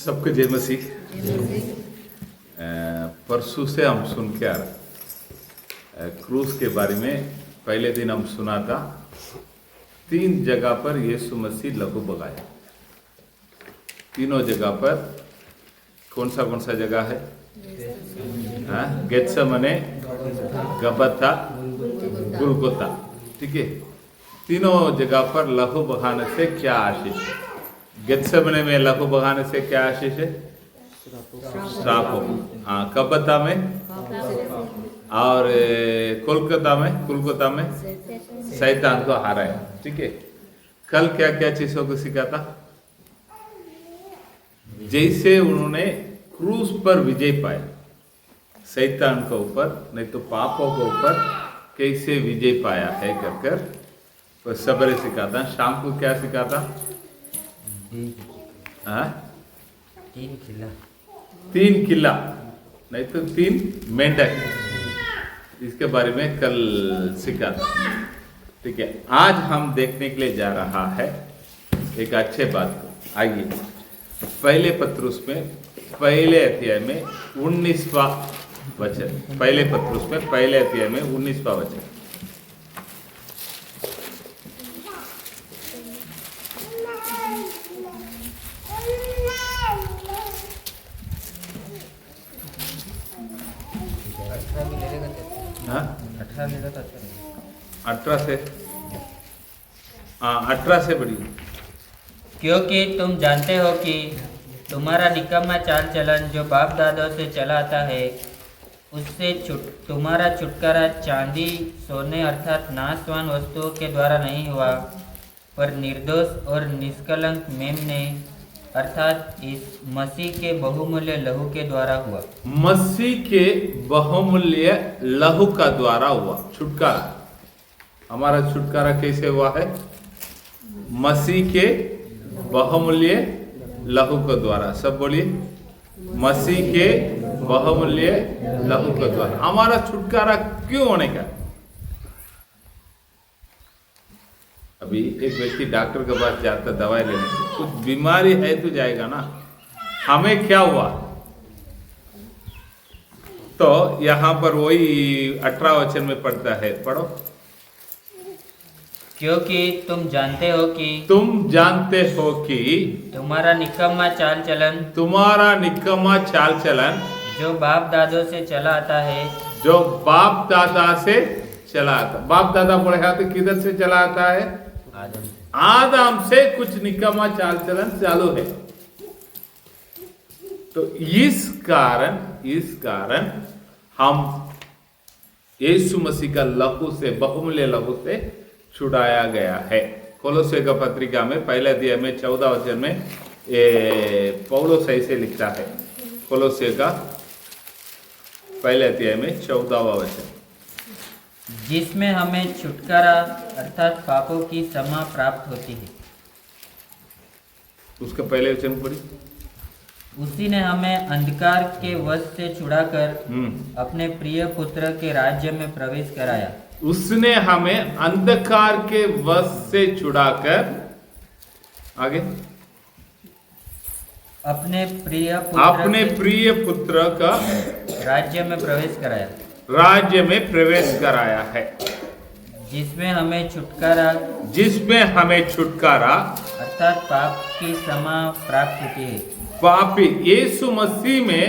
सबके जय मसीह। परसों से हम सुन के आ रहे क्रूस के बारे में। पहले दिन हम सुना था 3 जगह पर यीशु मसीह लहू बगाया। तीनों जगह पर कौन सा जगह है? गेत्सेमने, गबथा, गुलगुता। ठीक है, तीनों जगह पर लहू बहाने से क्या आशीष है? गेत्सेमने में लहू बहाने से क्या आशीष है? श्राप हो। हाँ, गबथा में और कुलगुता में शैतान को हराया। ठीक है, कल क्या क्या चीजों को सीखा था? जैसे उन्होंने क्रूस पर विजय पाया, शैतान के ऊपर नहीं तो पापों के ऊपर कैसे विजय पाया है कर तो सबरे सिखाता। शाम को क्या सिखाता? 3 किला नहीं तो 3 मेंढक, इसके बारे में कल सिखाता। ठीक है, आज हम देखने के लिए जा रहा है एक अच्छे बात को। आइए पहले पत्रुस में पहले अध्याय में 19वां वचन। पहले पत्रुस में पहले अध्याय में 19वां वचन। हाँ, 18 से बड़ी। क्योंकि तुम जानते हो कि तुम्हारा निकम्मा चाल चलन जो बाप दादों से चला आता है, उससे तुम्हारा छुटकारा चांदी सोने अर्थात नाशवान वस्तुओं के द्वारा नहीं हुआ, पर निर्दोष और निष्कलंक मेमने अर्थात इस मसीह के बहुमूल्य लहू के द्वारा हुआ। मसीह के बहुमूल्य लहू का द्वारा हुआ छुटकारा। हमारा छुटकारा कैसे हुआ है? मसीह के बहुमूल्य लहू के द्वारा। सब बोलिए, मसीह के बहुमूल्य लहू के द्वारा हमारा छुटकारा क्यों होने का? अभी एक व्यक्ति डॉक्टर के पास जाता दवाई लेने, कुछ बीमारी है तो जाएगा ना। हमें क्या हुआ? तो यहां पर वही 18 वचन में पढ़ता है, पढ़ो। क्योंकि तुम जानते हो कि तुम्हारा निकम्मा चाल चलन जो बाप दादों से चला आता है, बाप दादा बोले तो किधर से चला आता है? आदम से कुछ निकम्मा चाल चलन चालू है। तो इस कारण हम यीशु मसीह का लहू से, बहुमूल्य लहू से छुड़ाया गया है। कोलोसे का पत्रिका में पहले अध्याय में 14 वचन में पौलुस ऐसे लिखता है। कोलोसे का पहले अध्याय में 14वां वचन, जिसमें हमें छुटकारा अर्थात पापों की क्षमा प्राप्त होती है। उसका पहले वचन पढ़ी। उसी ने हमें अंधकार के वश से छुड़ाकर अपने प्रिय पुत्र के राज्य में प्रवेश कराया। उसने हमें अंधकार के वश से छुड़ाकर आगे अपने प्रिय पुत्र का राज्य में प्रवेश कराया है, जिसमें हमें छुटकारा अर्थात पाप की क्षमा प्राप्त होती है। पापी यीशु मसीह में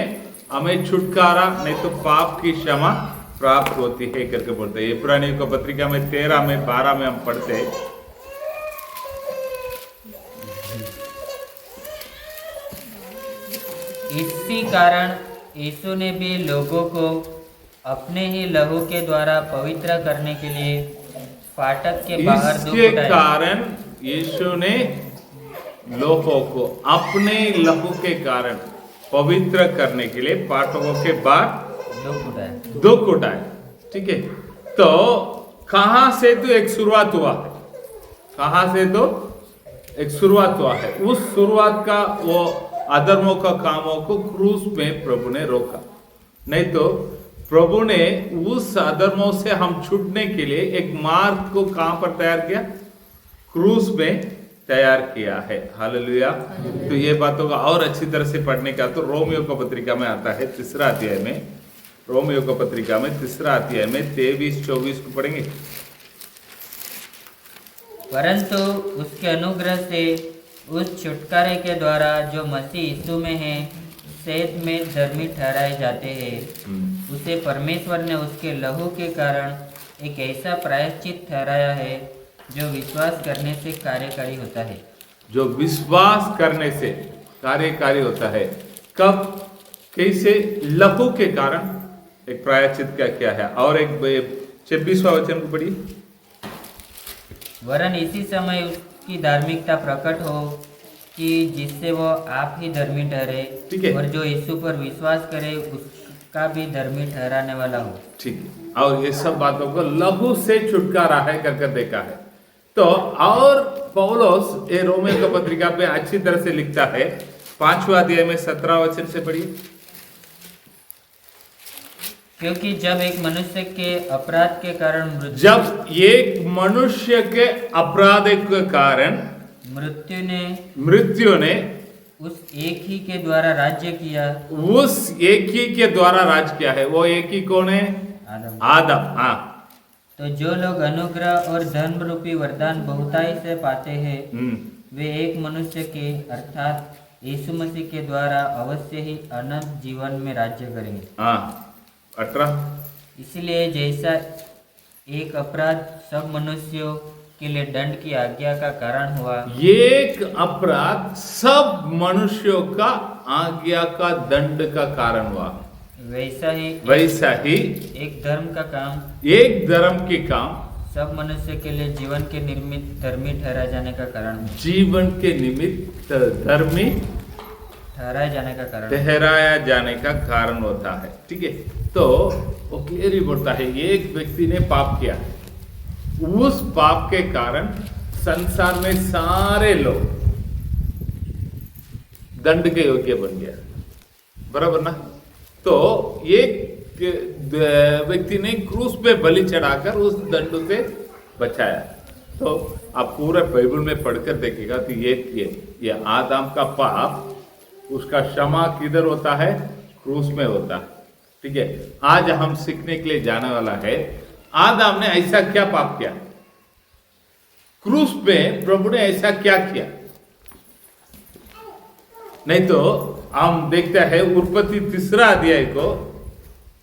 हमें छुटकारा नहीं तो पाप की क्षमा प्राप्त होती है करके बोलते हैं। इब्रानियों की पत्रिका में 13 में 12 में हम पढ़ते हैं, इसी कारण यीशु ने भी लोगों को अपने ही लहू के द्वारा पवित्र करने के लिए फाटक के बाहर इसके कारण यीशु ने लोगों को अपने लहू के कारण पवित्र करने के लिए फाटकों के बाहर दुख उठाए। ठीक है, तो कहां से तो एक शुरुआत हुआ है। उस शुरुआत का वो अधर्मों का कामों को क्रूस में प्रभु ने रोका। नहीं तो प्रभु ने उस अधर्मों से हम छूटने के लिए एक मार्ग को कहां पर तैयार किया? क्रूस में तैयार किया है। हालेलुया। तो ये बातों का और अच्छी तरह से पढ़ने का तो रोमियो का पत्रिका में आता है 3 अध्याय में, रोमियो का पत्रिका में 3 अध्याय में 23-24 को पढ़ेंगे। परंतु उसके अनुग्रह से उस छुटकारे के द्वारा जो मसीह यीशु में है सेध में धर्मी ठहराए जाते हैं, उसे परमेश्वर ने उसके लहू के कारण एक ऐसा प्रायश्चित ठहराया है जो विश्वास करने से कार्यकारी होता है। जो विश्वास करने से कार्यकारी होता है। कब, कैसे? लहू के कारण एक प्रायश्चित क्या है। और एक 26वां वचन को पढ़िए। वरन इसी समय उसकी धार्मिकता प्रकट हो कि जिससे वो आप ही धर्मी ठहरे, ठीक है, और जो यीशु पर विश्वास करे उसका भी धर्मी ठहराने वाला हो। ठीक है। और ये सब बातों को लहू से छुटकारा है कर देखा है। तो और पौलुस ये रोमियो का पत्रिका पे अच्छी तरह से लिखता है 5वां अध्याय में 17 वचन से पढ़िए। क्योंकि जब एक मनुष्य के अपराध के कारण मृत्यु ने उस एक ही के द्वारा राज्य किया, उस एक ही के द्वारा राज किया है। वो एक ही कौन है? आदम। हाँ। तो जो लोग अनुग्रह और धर्म रूपी वरदान बहुताई से पाते हैं, वे एक मनुष्य के अर्थात यीशु मसीह के द्वारा अवश्य ही अनंत जीवन में राज्य करेंगे। हाँ। 18। इसलिए जैसा एक अपराध सब मनुष्यों के लिए दंड की आज्ञा का कारण हुआ, एक अपराध सब मनुष्यों का आज्ञा का दंड का कारण हुआ, वैसा ही एक धर्म के काम सब मनुष्य के लिए जीवन के निमित्त धर्मी ठहराए जाने का कारण हुआ। जीवन के निमित्त धर्मी ठहराया जाने का कारण होता है। ठीक है। तो वो क्लियर ही बोलता है एक व्यक्ति ने पाप किया, उस पाप के कारण संसार में सारे लोग दंड के योग्य बन गया, बराबर ना। तो एक व्यक्ति ने क्रूस पे बलि चढ़ाकर उस दंड से बचाया। तो आप पूरे बाइबल में पढ़कर देखिएगा तो ये आदम का पाप, उसका क्षमा किधर होता है? क्रूस में होता है। ठीक है। आज हम सीखने के लिए जाने वाला है आदम ने ऐसा क्या पाप किया, क्रूस पे प्रभु ने ऐसा क्या किया। नहीं तो हम देखते हैं उत्पत्ति 3 अध्याय को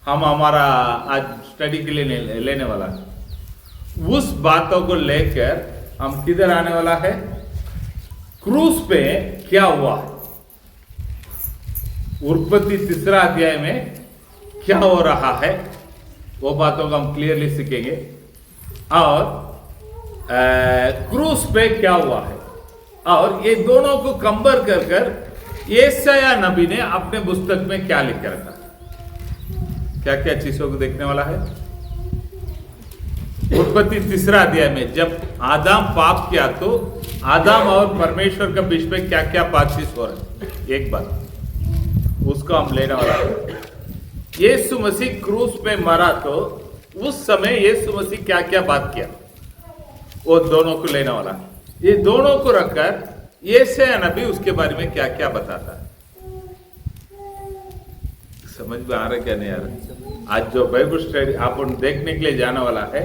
हम हमारा आज स्टडी के लिए लेने वाला है। उस बातों को लेकर हम किधर आने वाला है? क्रूस पे क्या हुआ, उत्पत्ति 3 अध्याय में क्या हो रहा है, वो बातों को हम क्लियरली सीखेंगे। और क्रूस पे क्या हुआ है, और ये दोनों को कंपेयर कर यशायाह नबी ने अपने पुस्तक में क्या लिख रखा, क्या क्या चीजों को देखने वाला है। उत्पत्ति 3 अध्याय में जब आदम पाप किया तो आदम और परमेश्वर के बीच में क्या क्या बातचीत हो रही है, एक बात उसको हम लेने वाला है। यीशु मसीह क्रूस पे मरा तो उस समय यीशु मसीह क्या क्या बात किया, वो दोनों को लेने वाला है। ये दोनों को रखकर यशायाह नबी उसके बारे में क्या क्या बताता है। समझ में आ रहा क्या नहीं आ रहा? आज जो बाइबल स्टडी आप देखने के लिए जाने वाला है,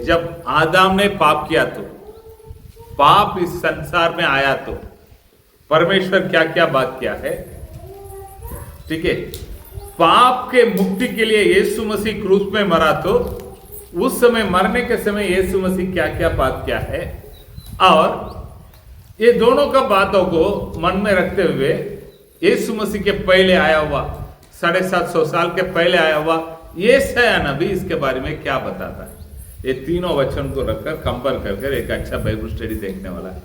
जब आदम ने पाप किया तो, पाप इस संसार में आया तो परमेश्वर क्या क्या बात किया है। ठीक है। पाप के मुक्ति के लिए यीशु मसीह क्रूस में मरा तो उस समय मरने के समय यीशु मसीह क्या क्या बात किया है, और ये दोनों का बातों को मन में रखते हुए यीशु मसीह के पहले आया हुआ 750 साल के पहले आया हुआ यशायाह नबी इसके बारे में क्या बताता है, ये तीनों वचन को रखकर कंपेयर कर एक अच्छा बाइबल स्टडी देखने वाला है।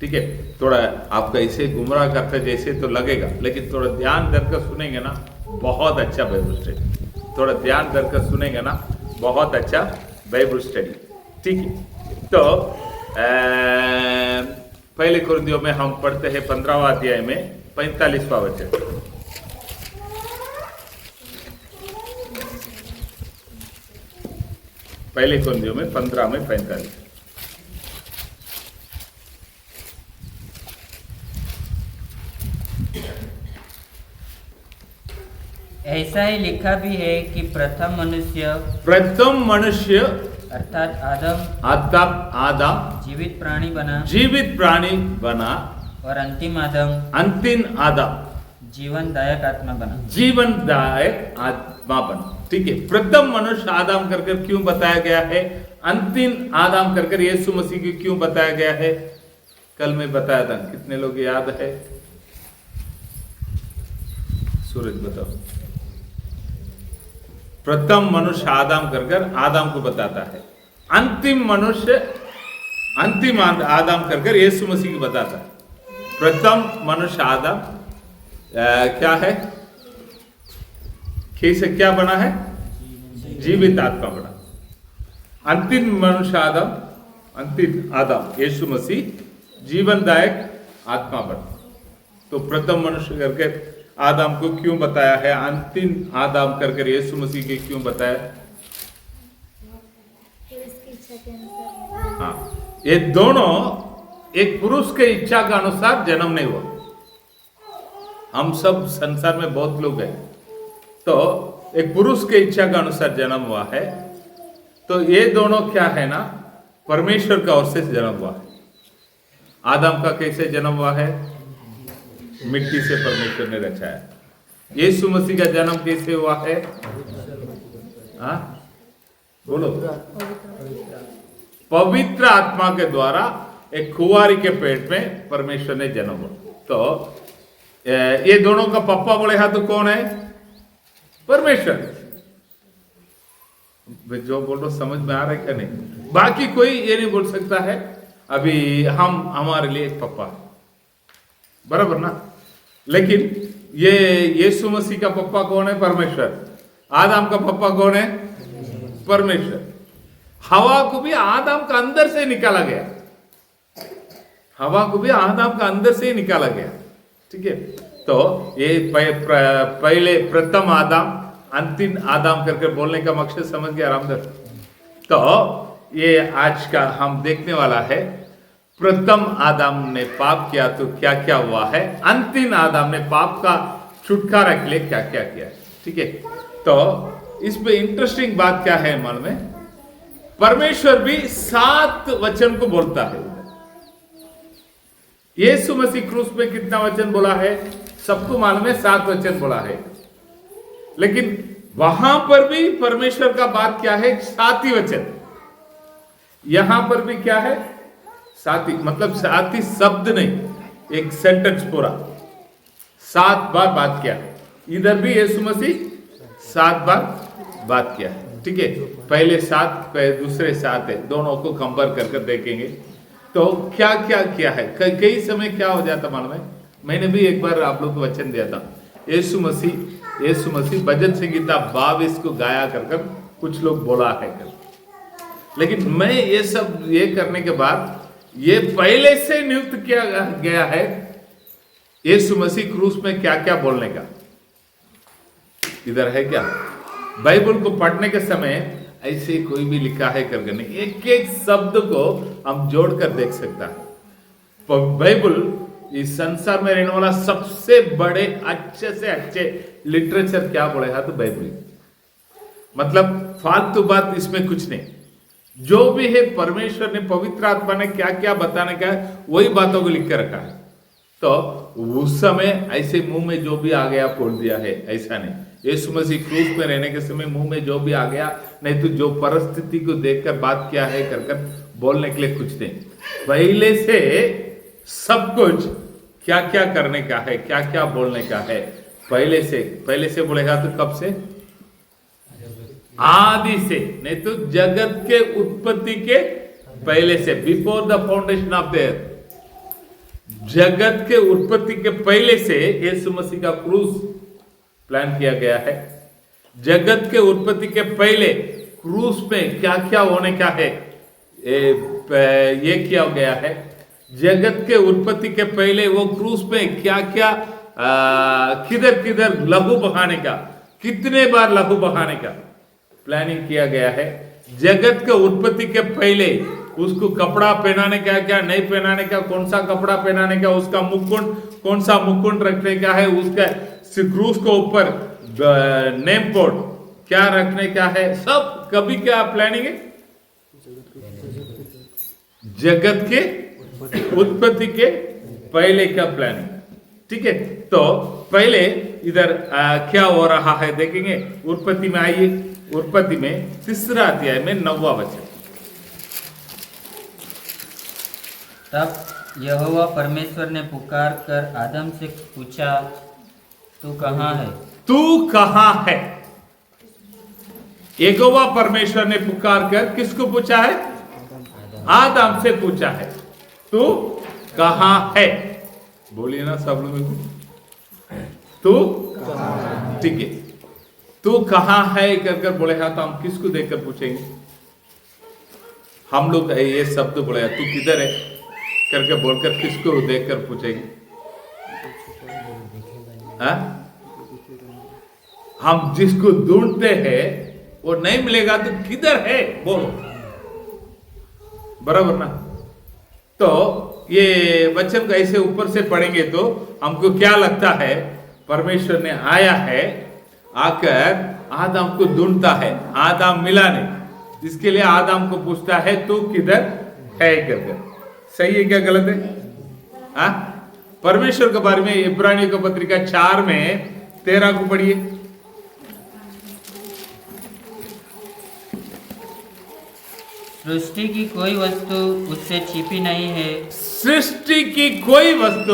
ठीक है। थोड़ा आपका इसे गुमराह करते जैसे तो लगेगा, लेकिन थोड़ा ध्यान देकर सुनेंगे ना, बहुत अच्छा बाइबल स्टडी। थोड़ा ध्यान देकर सुनेंगे ना, बहुत अच्छा बाइबल स्टडी। ठीक है। तो पहले कुरिन्थियों में हम पढ़ते हैं 15वां अध्याय में 45वां वचन। पहले कुरिन्थियों में 15 में 45। ऐसा ही लिखा भी है कि प्रथम मनुष्य अर्थात आदम जीवित प्राणी बना और अंतिम आदम जीवनदायक आत्मा बना। ठीक है, प्रथम मनुष्य आदम करके क्यों बताया गया है, अंतिम आदम करके यीशु मसीह को क्यों बताया गया है? कल मैं बताया था, कितने लोग याद है? सूरज बताओ। प्रथम मनुष्य आदम कर आदम को बताता है, अंतिम मनुष्य अंतिम आदम कर यीशु मसीह को बताता है। प्रथम मनुष्य आदम क्या है, कैसे क्या बना है? जीवित आत्मा बना। अंतिम मनुष्य अंतिम आदम यीशु मसीह जीवनदायक आत्मा बना। तो प्रथम मनुष्य करके आदम को क्यों बताया है, अंतिम आदम करके यीशु मसीह के क्यों बताया? हाँ, ये दोनों एक पुरुष के इच्छा के अनुसार जन्म नहीं हुआ। हम सब संसार में बहुत लोग हैं, तो एक पुरुष के इच्छा के अनुसार जन्म हुआ है। तो ये दोनों क्या है ना, परमेश्वर का ओर से जन्म हुआ है। आदम का कैसे जन्म हुआ है? मिट्टी से परमेश्वर ने रचाया। यीशु मसीह का जन्म कैसे हुआ है? हाँ बोलो। पवित्र आत्मा के द्वारा एक कुंवारी के पेट में परमेश्वर ने जन्म हुआ। तो ये दोनों का पप्पा बोले हाथ तो कौन है? परमेश्वर। जो बोल रहा समझ में आ रहा है क्या? नहीं, बाकी कोई ये नहीं बोल सकता है अभी हम हमारे लिए एक पप्पा है, बराबर ना। लेकिन ये यीशु मसीह का पप्पा कौन है? परमेश्वर। आदम का पप्पा कौन है? परमेश्वर। हवा को भी आदम का अंदर से निकाला गया, हवा को भी आदम का अंदर से ही निकाला गया। ठीक है, तो ये पहले प्रथम आदम अंतिम आदम करके बोलने का मकसद समझ गया रामदर? तो ये आज का हम देखने वाला है, प्रथम आदम ने पाप किया तो क्या क्या हुआ है, अंतिम आदम ने पाप का छुटकारा के लिए क्या क्या किया है। ठीक है, तो इसमें इंटरेस्टिंग बात क्या है मन में, परमेश्वर भी 7 वचन को बोलता है। यीशु मसीह क्रूस पे कितना वचन बोला है? सबको मालूम है, 7 वचन बोला है। लेकिन वहां पर भी परमेश्वर का बात क्या है? 7 ही वचन। यहां पर भी क्या है? 7 ही, मतलब 7 ही शब्द नहीं, एक सेंटेंस पूरा 7 बार बात किया। इधर भी यीशु मसीह 7 बार बात किया है। ठीक है, पहले 7 दूसरे 7 है, दोनों को कंपेयर करके देखेंगे तो क्या क्या किया है। कई समय क्या हो जाता मालूम है, मैंने भी एक बार आप लोग को वचन दिया था, यीशु मसीह भजन संगीता 22 को गाया कर कुछ लोग बोला है कर। लेकिन मैं ये सब ये करने के बाद ये पहले से नियुक्त किया गया है यीशु मसीह क्रूस में क्या क्या बोलने का। इधर है क्या? बाइबल को पढ़ने के समय ऐसे कोई भी लिखा है करके नहीं, एक एक शब्द को हम जोड़कर देख सकता है। बाइबल इस संसार में रहने वाला सबसे बड़े अच्छे से अच्छे लिटरेचर क्या बोलेगा तो बाइबल। मतलब फालतू बात इसमें कुछ नहीं, जो भी है परमेश्वर ने पवित्र आत्मा ने क्या क्या बताने का है वही बातों को लिख कर रखा है। तो उस समय ऐसे मुंह में जो भी आ गया बोल दिया है, ऐसा नहीं। यीशु मसीह क्रूस में रहने के समय मुंह में जो भी आ गया, नहीं तो जो परिस्थिति को देखकर बात किया है कर बोलने के लिए कुछ नहीं। पहले से सब कुछ क्या क्या करने का है, क्या क्या बोलने का है, पहले से बोलेगा तो कब से? आदि से, नहीं तो जगत के उत्पत्ति के पहले से, before the foundation of the earth. जगत के उत्पत्ति के पहले से यीशु मसीह का क्रूस प्लान किया गया है। जगत के उत्पत्ति के पहले क्रूस में क्या क्या होने का है ये किया गया है। जगत के उत्पत्ति के पहले वो क्रूस में क्या क्या किधर किधर लहू बहाने का, कितने बार लहू बहाने का प्लानिंग किया गया है। जगत के उत्पत्ति के पहले उसको कपड़ा पहनाने का, क्या नहीं पहनाने का, कौन सा कपड़ा पहनाने का, उसका मुकुट कौन सा मुकुट रखने का है, उसका क्रूस को ऊपर नेम कोड क्या रखने का है, सब कभी क्या प्लानिंग है, जगत के उत्पत्ति के पहले का प्लानिंग। ठीक है, तो पहले इधर क्या हो रहा है देखेंगे। उत्पत्ति में आइए, उत्पत्ति में 3 अध्याय में 9वां वचन। तब यहोवा परमेश्वर ने पुकार कर आदम से पूछा, तू कहाँ है? तू कहाँ है? यहोवा परमेश्वर ने पुकार कर किसको पूछा है? आदम से पूछा है, तू कहाँ है? बोलिए ना सब लोग, तू ठीक है, तू कहाँ है कर बोले हाँ, तो हम किसको देखकर पूछेंगे? हम लोग ये शब्द बोले तू किधर है करके बोलकर किसको देखकर पूछेंगे? हाँ? हम जिसको ढूंढते हैं वो नहीं मिलेगा तो किधर है बोलो, बराबर ना? तो ये वचन को ऐसे ऊपर से पढ़ेंगे तो हमको क्या लगता है, परमेश्वर ने आया है, आकर आदम को ढूंढता है, आदम मिला नहीं, इसके लिए आदम को पूछता है तू किधर है करके। सही है क्या गलत है? हाँ? परमेश्वर के बारे में इब्रानियों की पत्रिका 4 में 13 को पढ़िए। सृष्टि की कोई वस्तु उससे छिपी नहीं है, सृष्टि की कोई वस्तु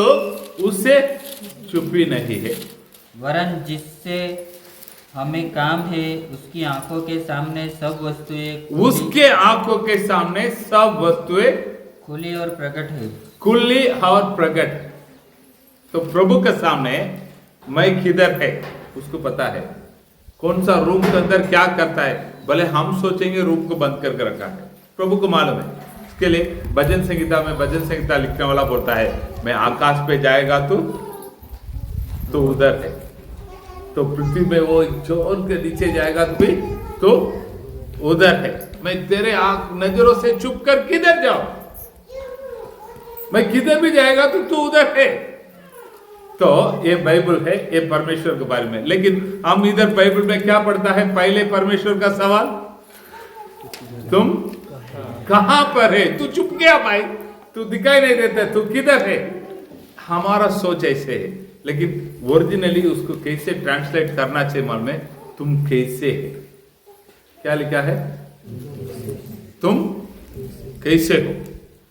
उससे छुपी नहीं है, वरन जिससे हमें काम है उसकी आंखों के सामने सब वस्तुएं उसके आंखों के सामने सब वस्तुएं खुली और प्रकट है। खुली और प्रकट। तो प्रभु के सामने मैं किधर है उसको पता है, कौन सा रूम के अंदर क्या करता है, भले हम सोचेंगे रूम को बंद करके रखा है, प्रभु को मालूम है। इसके लिए भजन संहिता में भजन संहिता लिखने वाला बोलता है, मैं आकाश पे जाएगा तो उधर है, तो पृथ्वी में वो जोर के नीचे जाएगा तो उधर है, मैं तेरे आंख नजरों से छुप कर किधर जाऊं, मैं किधर भी जाएगा तो तू उधर है। तो ये बाइबल है, ये परमेश्वर के बारे में। लेकिन हम इधर बाइबल में क्या पढ़ता है, पहले परमेश्वर का सवाल, तुम कहां पर है? तू चुप गया भाई, तू दिखाई नहीं देता, तू किधर है? हमारा सोच ऐसे है, लेकिन ओरिजिनली उसको कैसे ट्रांसलेट करना चाहिए मालूम है, तुम कैसे है? क्या लिखा है? तुम कैसे हो?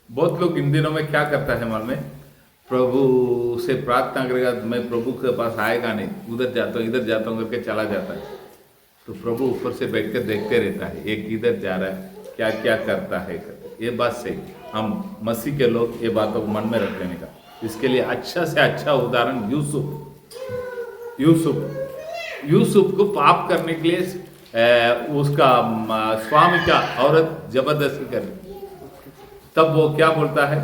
बहुत लोग इन दिनों में क्या करता है मालूम है, प्रभु से प्रार्थना करेगा, मैं प्रभु के पास आएगा नहीं, उधर जाता हूँ इधर जाता हूँ करके चला जाता है, तो प्रभु ऊपर से बैठकर देखते रहता है, ये किधर जा रहा है, क्या क्या करता है करके। ये बात सही, हम मसीह के लोग ये बातों को मन में रख लेने का। इसके लिए अच्छा से अच्छा उदाहरण यूसुफ को पाप करने के लिए उसका स्वामी का औरत जबरदस्ती कर, तब वो क्या बोलता है?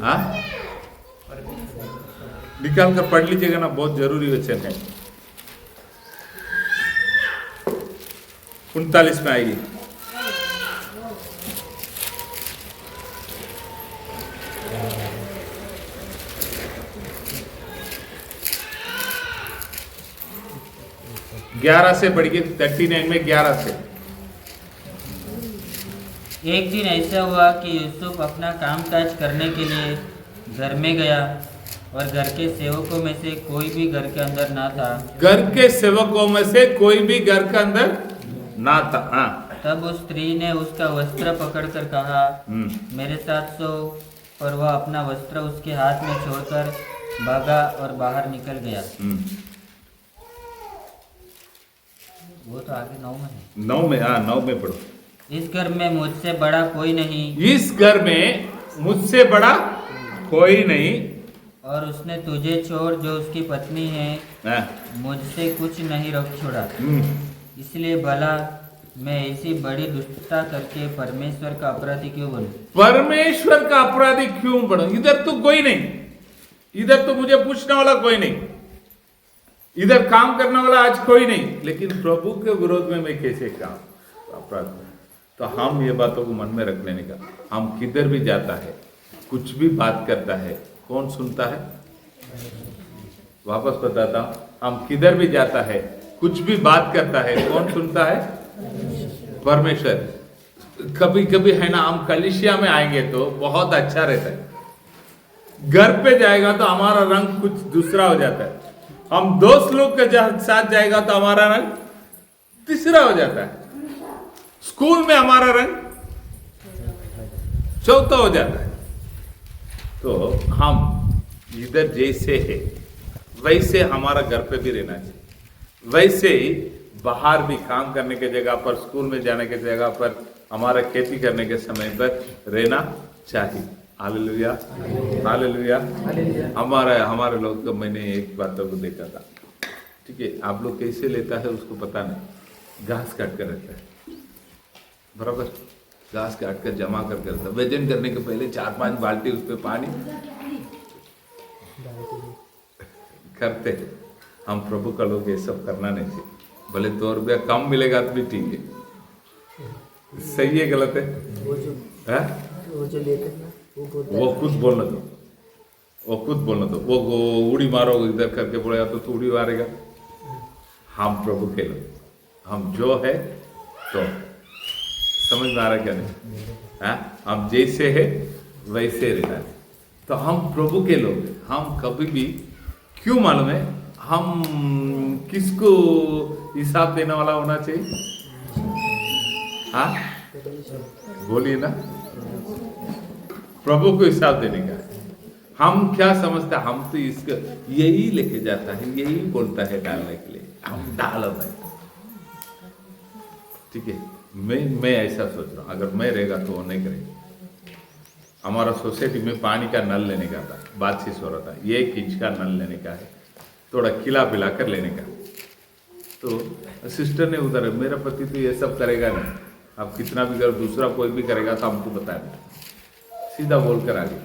हाँ, निकाल कर पढ़ लीजिएगा ना, बहुत जरूरी वचन है। 39 में आएगी। ग्यारह से बढ़िए, 39 में 11 से। एक दिन ऐसा हुआ कि यूसुफ अपना कामकाज करने के लिए घर में गया और घर के सेवकों में से कोई भी घर के अंदर ना था। घर के सेवकों में से कोई भी घर के अंदर ना था। हाँ। तब उस स्त्री ने उसका वस्त्र पकड़कर कहा, मेरे साथ सो, पर वह अपना वस्त्र उसके हाथ में छोड़कर भागा और बाहर निकल गया। वो तो आगे 9 में है। 9 में, हाँ 9 में पढ़ो। इस घर में मुझसे बड़ा कोई नहीं, इस घर में मुझसे बड़ा कोई नहीं, और उसने तुझे छोड़ जो उसकी पत्नी है मुझसे कुछ नहीं रख छोड़ा। इसलिए भला मैं ऐसी बड़ी दुष्टता करके परमेश्वर का अपराधी क्यों बनूं? परमेश्वर का अपराधी क्यों बनूं? इधर तो कोई नहीं, इधर तो मुझे पूछने वाला कोई नहीं, इधर काम करने वाला आज कोई नहीं, लेकिन प्रभु के विरोध में मैं कैसे काम अपराध करूं? तो हम ये बातों को मन में रख लेने का, हम किधर भी जाता है कुछ भी बात करता है कौन सुनता है? वापस बताता हूं, हम किधर भी जाता है कुछ भी बात करता है कौन सुनता है? परमेश्वर। कभी कभी है ना, हम कलिसिया में आएंगे तो बहुत अच्छा रहता है, घर पे जाएगा तो हमारा रंग कुछ दूसरा हो जाता है, हम दोस्त लोग के साथ जाएगा तो हमारा रंग तीसरा हो जाता है, स्कूल में हमारा रंग चौथा हो जाता है। तो हम इधर जैसे है वैसे हमारा घर पे भी रहना चाहिए, वैसे ही बाहर भी काम करने के जगह पर, स्कूल में जाने के जगह पर, हमारा खेती करने के समय पर रहना चाहिए। Hallelujah, hallelujah. हमारे लोग को मैंने एक बात को देखा था, ठीक है, आप लोग कैसे लेता है उसको पता नहीं, घास काट कर रखता है, बराबर, घास काट कर जमा करके रखता है, वजन करने के पहले 4-5 बाल्टी उस पर पानी करते हैं। हम प्रभु का लोग ये सब करना नहीं चाहिए, भले 2 रुपया कम मिलेगा तो भी ठीक है, सही है गलत है? वो जो लेकर ना वो खुद बोलना दो, वो खुद बोलना दो, वो उड़ी मारो इधर करके बोलेगा तो उड़ी मारेगा। हम प्रभु के लोग, हम जो है तो समझ में आ रहा क्या नहीं? हम जैसे है वैसे रहना है। तो हम प्रभु के लोग, हम कभी भी क्यों मालूम है, हम किसको हिसाब देने वाला होना चाहिए? हाँ बोलिए ना, प्रभु को हिसाब देने का। हम क्या समझते हैं, हम तो इसका यही लेके जाता है, यही बोलता है डालने के लिए, हम डालो भाई, ठीक है। मैं ऐसा सोच रहा हूँ, अगर मैं रहेगा तो वो नहीं करेगा। हमारा सोसाइटी में पानी का नल लेने का था, बातचीत हो रहा था, 1 इंच का नल लेने का है, थोड़ा खिला पिला कर लेने का। तो सिस्टर ने उधर, मेरा पति तो ये सब करेगा नहीं, आप कितना भी करो, दूसरा कोई भी करेगा तो हमको बताए, सीधा बोल कर आगे।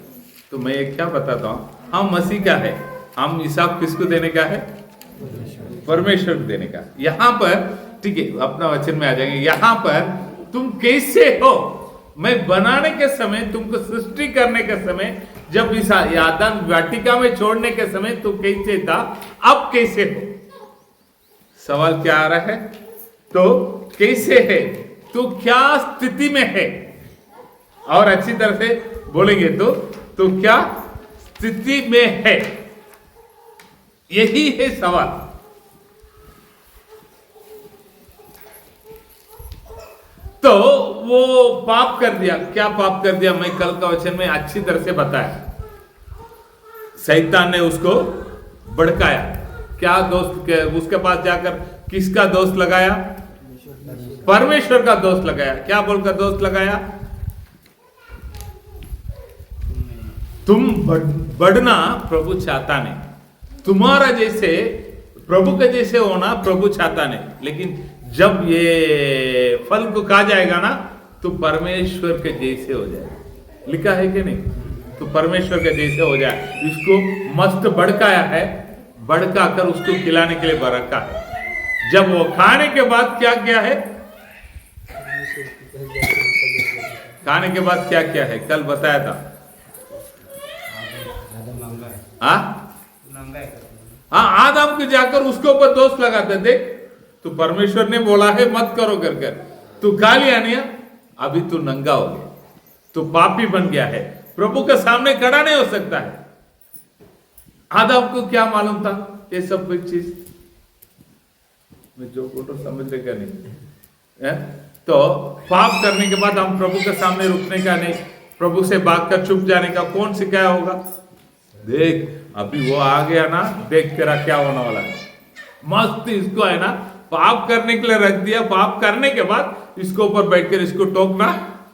तो मैं एक क्या बताता हूँ, हम मसीह का है, हम हिसाब किसको देने का है? परमेश्वर को देने का। यहाँ पर ठीक है, अपना वचन में आ जाएंगे। यहाँ पर तुम कैसे हो, मैं बनाने के समय, तुमको सृष्टि करने के समय, जब इस आदम वाटिका में छोड़ने के समय तो कैसे था, अब कैसे हो? सवाल क्या आ रहा है? तो कैसे है, तो क्या स्थिति में है, और अच्छी तरह से बोलेंगे तो क्या स्थिति में है, यही है सवाल। तो वो पाप कर दिया, क्या पाप कर दिया? मैं कल का वचन में अच्छी तरह से बताया, शैतान ने उसको भड़काया, क्या दोस्त उसके पास जाकर किसका दोस्त लगाया? परमेश्वर का दोस्त लगाया। क्या बोलकर दोस्त लगाया? तुम बढ़ना प्रभु चाहता नहीं, तुम्हारा जैसे प्रभु के जैसे होना प्रभु चाहता नहीं, लेकिन जब ये फल को खा जाएगा ना तो परमेश्वर के जैसे हो जाएगा। लिखा है कि नहीं? तो परमेश्वर के जैसे हो जाए। इसको मस्त भड़काया है, भड़का कर उसको खिलाने के लिए रखा है। जब वो खाने के बाद क्या किया है? खाने के बाद क्या किया है? कल बताया था। हाँ, आदम को जाकर उसके ऊपर दोष लगाते, देख तो परमेश्वर ने बोला है मत करो कर कर, तू खा लिया नहीं, अभी तू नंगा हो गया, तू पापी बन गया है, प्रभु के सामने खड़ा नहीं हो सकता है। आदम को क्या मालूम था ये सब कुछ चीज? मैं जो फोटो समझ रहे क्या नहीं है? तो पाप करने के बाद हम प्रभु के सामने रुकने का नहीं, प्रभु से भागकर छुप जाने का कौन सिखाया होगा? देख अभी वो आ गया ना, देख तेरा क्या होने वाला है। मस्त इसको है ना पाप करने के लिए रख दिया, पाप करने के बाद इसको ऊपर बैठकर इसको टोकना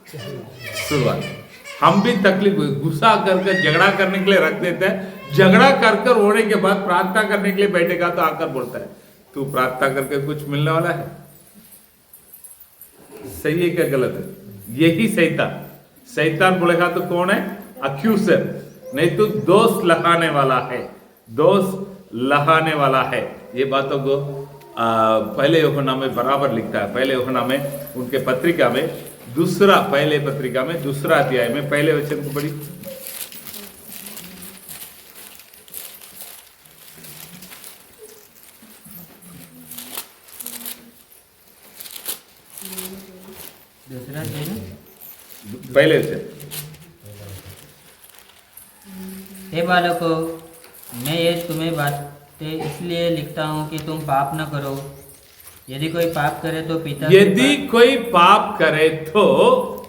शुरुआत। हम भी तकलीफ गुस्सा करके झगड़ा करने के लिए रख देते हैं, झगड़ा कर होने के बाद प्रार्थना करने के लिए बैठेगा तो आकर बोलता है तू प्रार्थना करके कुछ मिलने वाला है? सही है क्या गलत है? यही शैतान बोलेगा तो कौन है? अक्यूजर, नहीं तो दोष लगाने वाला है, दोष लगाने वाला है। ये बातों को पहले यूहन्ना में बराबर लिखता है। पहले यूहन्ना में उनके पत्रिका में पहले पत्रिका में दूसरा अध्याय में पहले वचन को पढ़ी। दूसरा दिन पहले से हे बालकों, मैं ये तुम्हें बातें इसलिए लिखता हूँ कि तुम पाप न करो। यदि कोई पाप करे तो यदि कोई पाप करे तो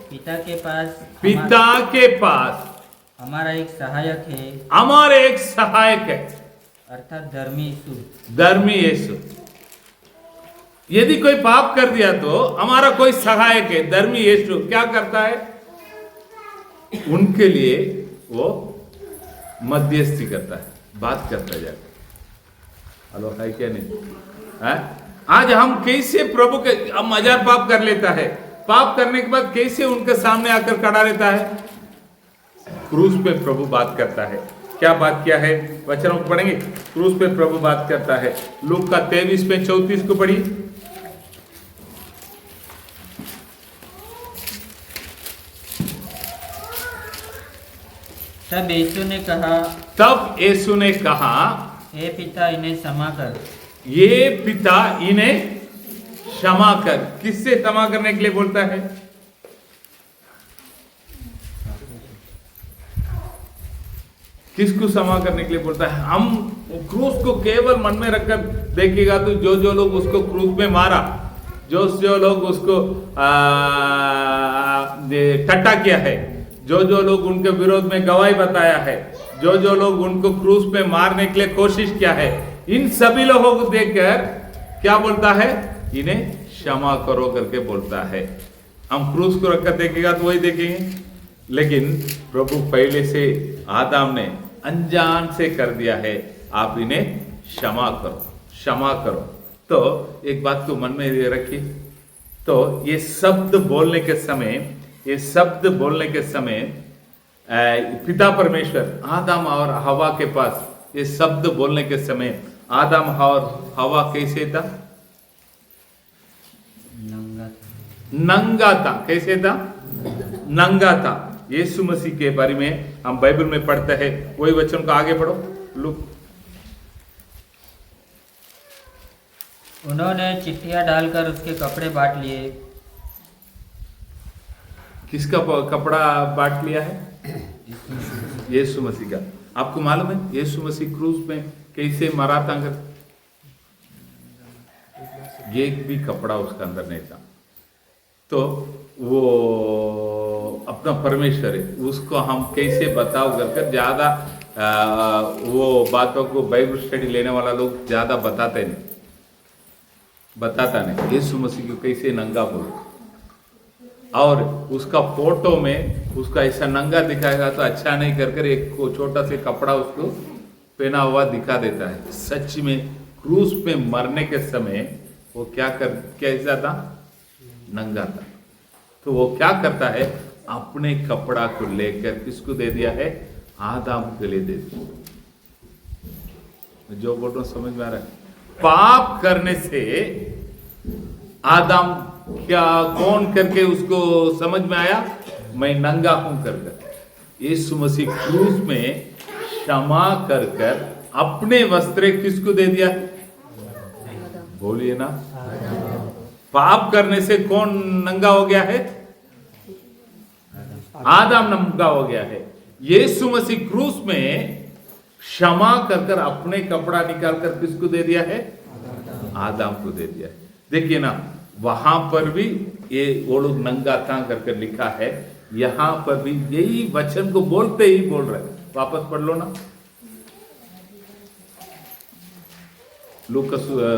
पिता के पास पिता के पास हमारा एक सहायक है, हमारे एक सहायक है, अर्थात धर्मी यीशु। धर्मी यीशु। यदि कोई पाप कर दिया तो हमारा कोई सहायक है, धर्मी यीशु। क्या करता है? उनके लिए वो मध्यस्थी करता है, बात करता है जाकर। हेलो, है क्या नहीं है? आज हम कैसे प्रभु के, हम 1000 पाप कर लेता है, पाप करने के बाद कैसे उनके सामने आकर खड़ा रहता है? क्रूस पे प्रभु बात करता है। क्या बात किया है? वचनों को पढ़ेंगे। क्रूस पे प्रभु बात करता है। लूका का 23 पे 34 को पढ़िए। तब यीशु ने कहा, हे पिता, इन्हें क्षमा कर। ये पिता इन्हें क्षमा कर। किससे क्षमा करने के लिए बोलता है? किसको क्षमा करने के लिए बोलता है? हम क्रूस को केवल मन में रखकर देखिएगा तो जो लोग उसको क्रूस में मारा, जो लोग उसको ठट्टा किया है, जो लोग उनके विरोध में गवाही बताया है, जो लोग उनको क्रूस पे मारने के लिए कोशिश किया है, इन सभी लोगों को देखकर क्या बोलता है? इन्हें क्षमा करो करके बोलता है। हम क्रूस को रखकर देखेगा तो वही देखेंगे, लेकिन प्रभु पहले से आदम ने अनजान से कर दिया है, आप इन्हें क्षमा करो, क्षमा करो। तो एक बात को मन में रखिए, तो ये शब्द बोलने के समय पिता परमेश्वर आदम और हवा के पास ये शब्द बोलने के समय आदम और हवा कैसे था? नंगा था। कैसे था? नंगा था। यीशु मसीह के बारे में हम बाइबल में पढ़ते हैं, वही वचन को आगे पढ़ो। लूक। उन्होंने चिट्ठियां डालकर उसके कपड़े बांट लिए। किसका कपड़ा बांट लिया है? यीशु मसीह का। आपको मालूम है यीशु मसीह क्रूस में कैसे मरा था? एक भी कपड़ा उसका अंदर नहीं था। तो वो अपना परमेश्वर है, उसको हम कैसे बताओ करके ज्यादा वो बातों को बाइबल स्टडी लेने वाला लोग ज्यादा बताता नहीं यीशु मसीह को कैसे नंगा बोल। और उसका फोटो में उसका ऐसा नंगा दिखाएगा तो अच्छा नहीं कर एक छोटा सा कपड़ा उसको पहना हुआ दिखा देता है। सच में क्रूस पे मरने के समय वो कैसा था? नंगा था। तो वो क्या करता है? अपने कपड़ा को लेकर किसको दे दिया है? आदम के लिए दे दिया। जो बोल रहा हूं समझ में आ रहा है? पाप करने से आदम क्या कौन करके उसको समझ में आया? मैं नंगा हूं कर। यीशु मसीह क्रूस में क्षमा कर अपने वस्त्र किसको दे दिया? बोलिए ना। पाप करने से कौन नंगा हो गया है? आदम नंगा हो गया है। यीशु मसीह क्रूस में क्षमा कर अपने कपड़ा निकालकर किसको दे दिया है? आदम को दे दिया है। देखिए ना, वहां पर भी ये वो लोग नंगा था करके लिखा है, यहां पर भी यही वचन को बोलते ही बोल रहे। वापस पढ़ लो ना लूका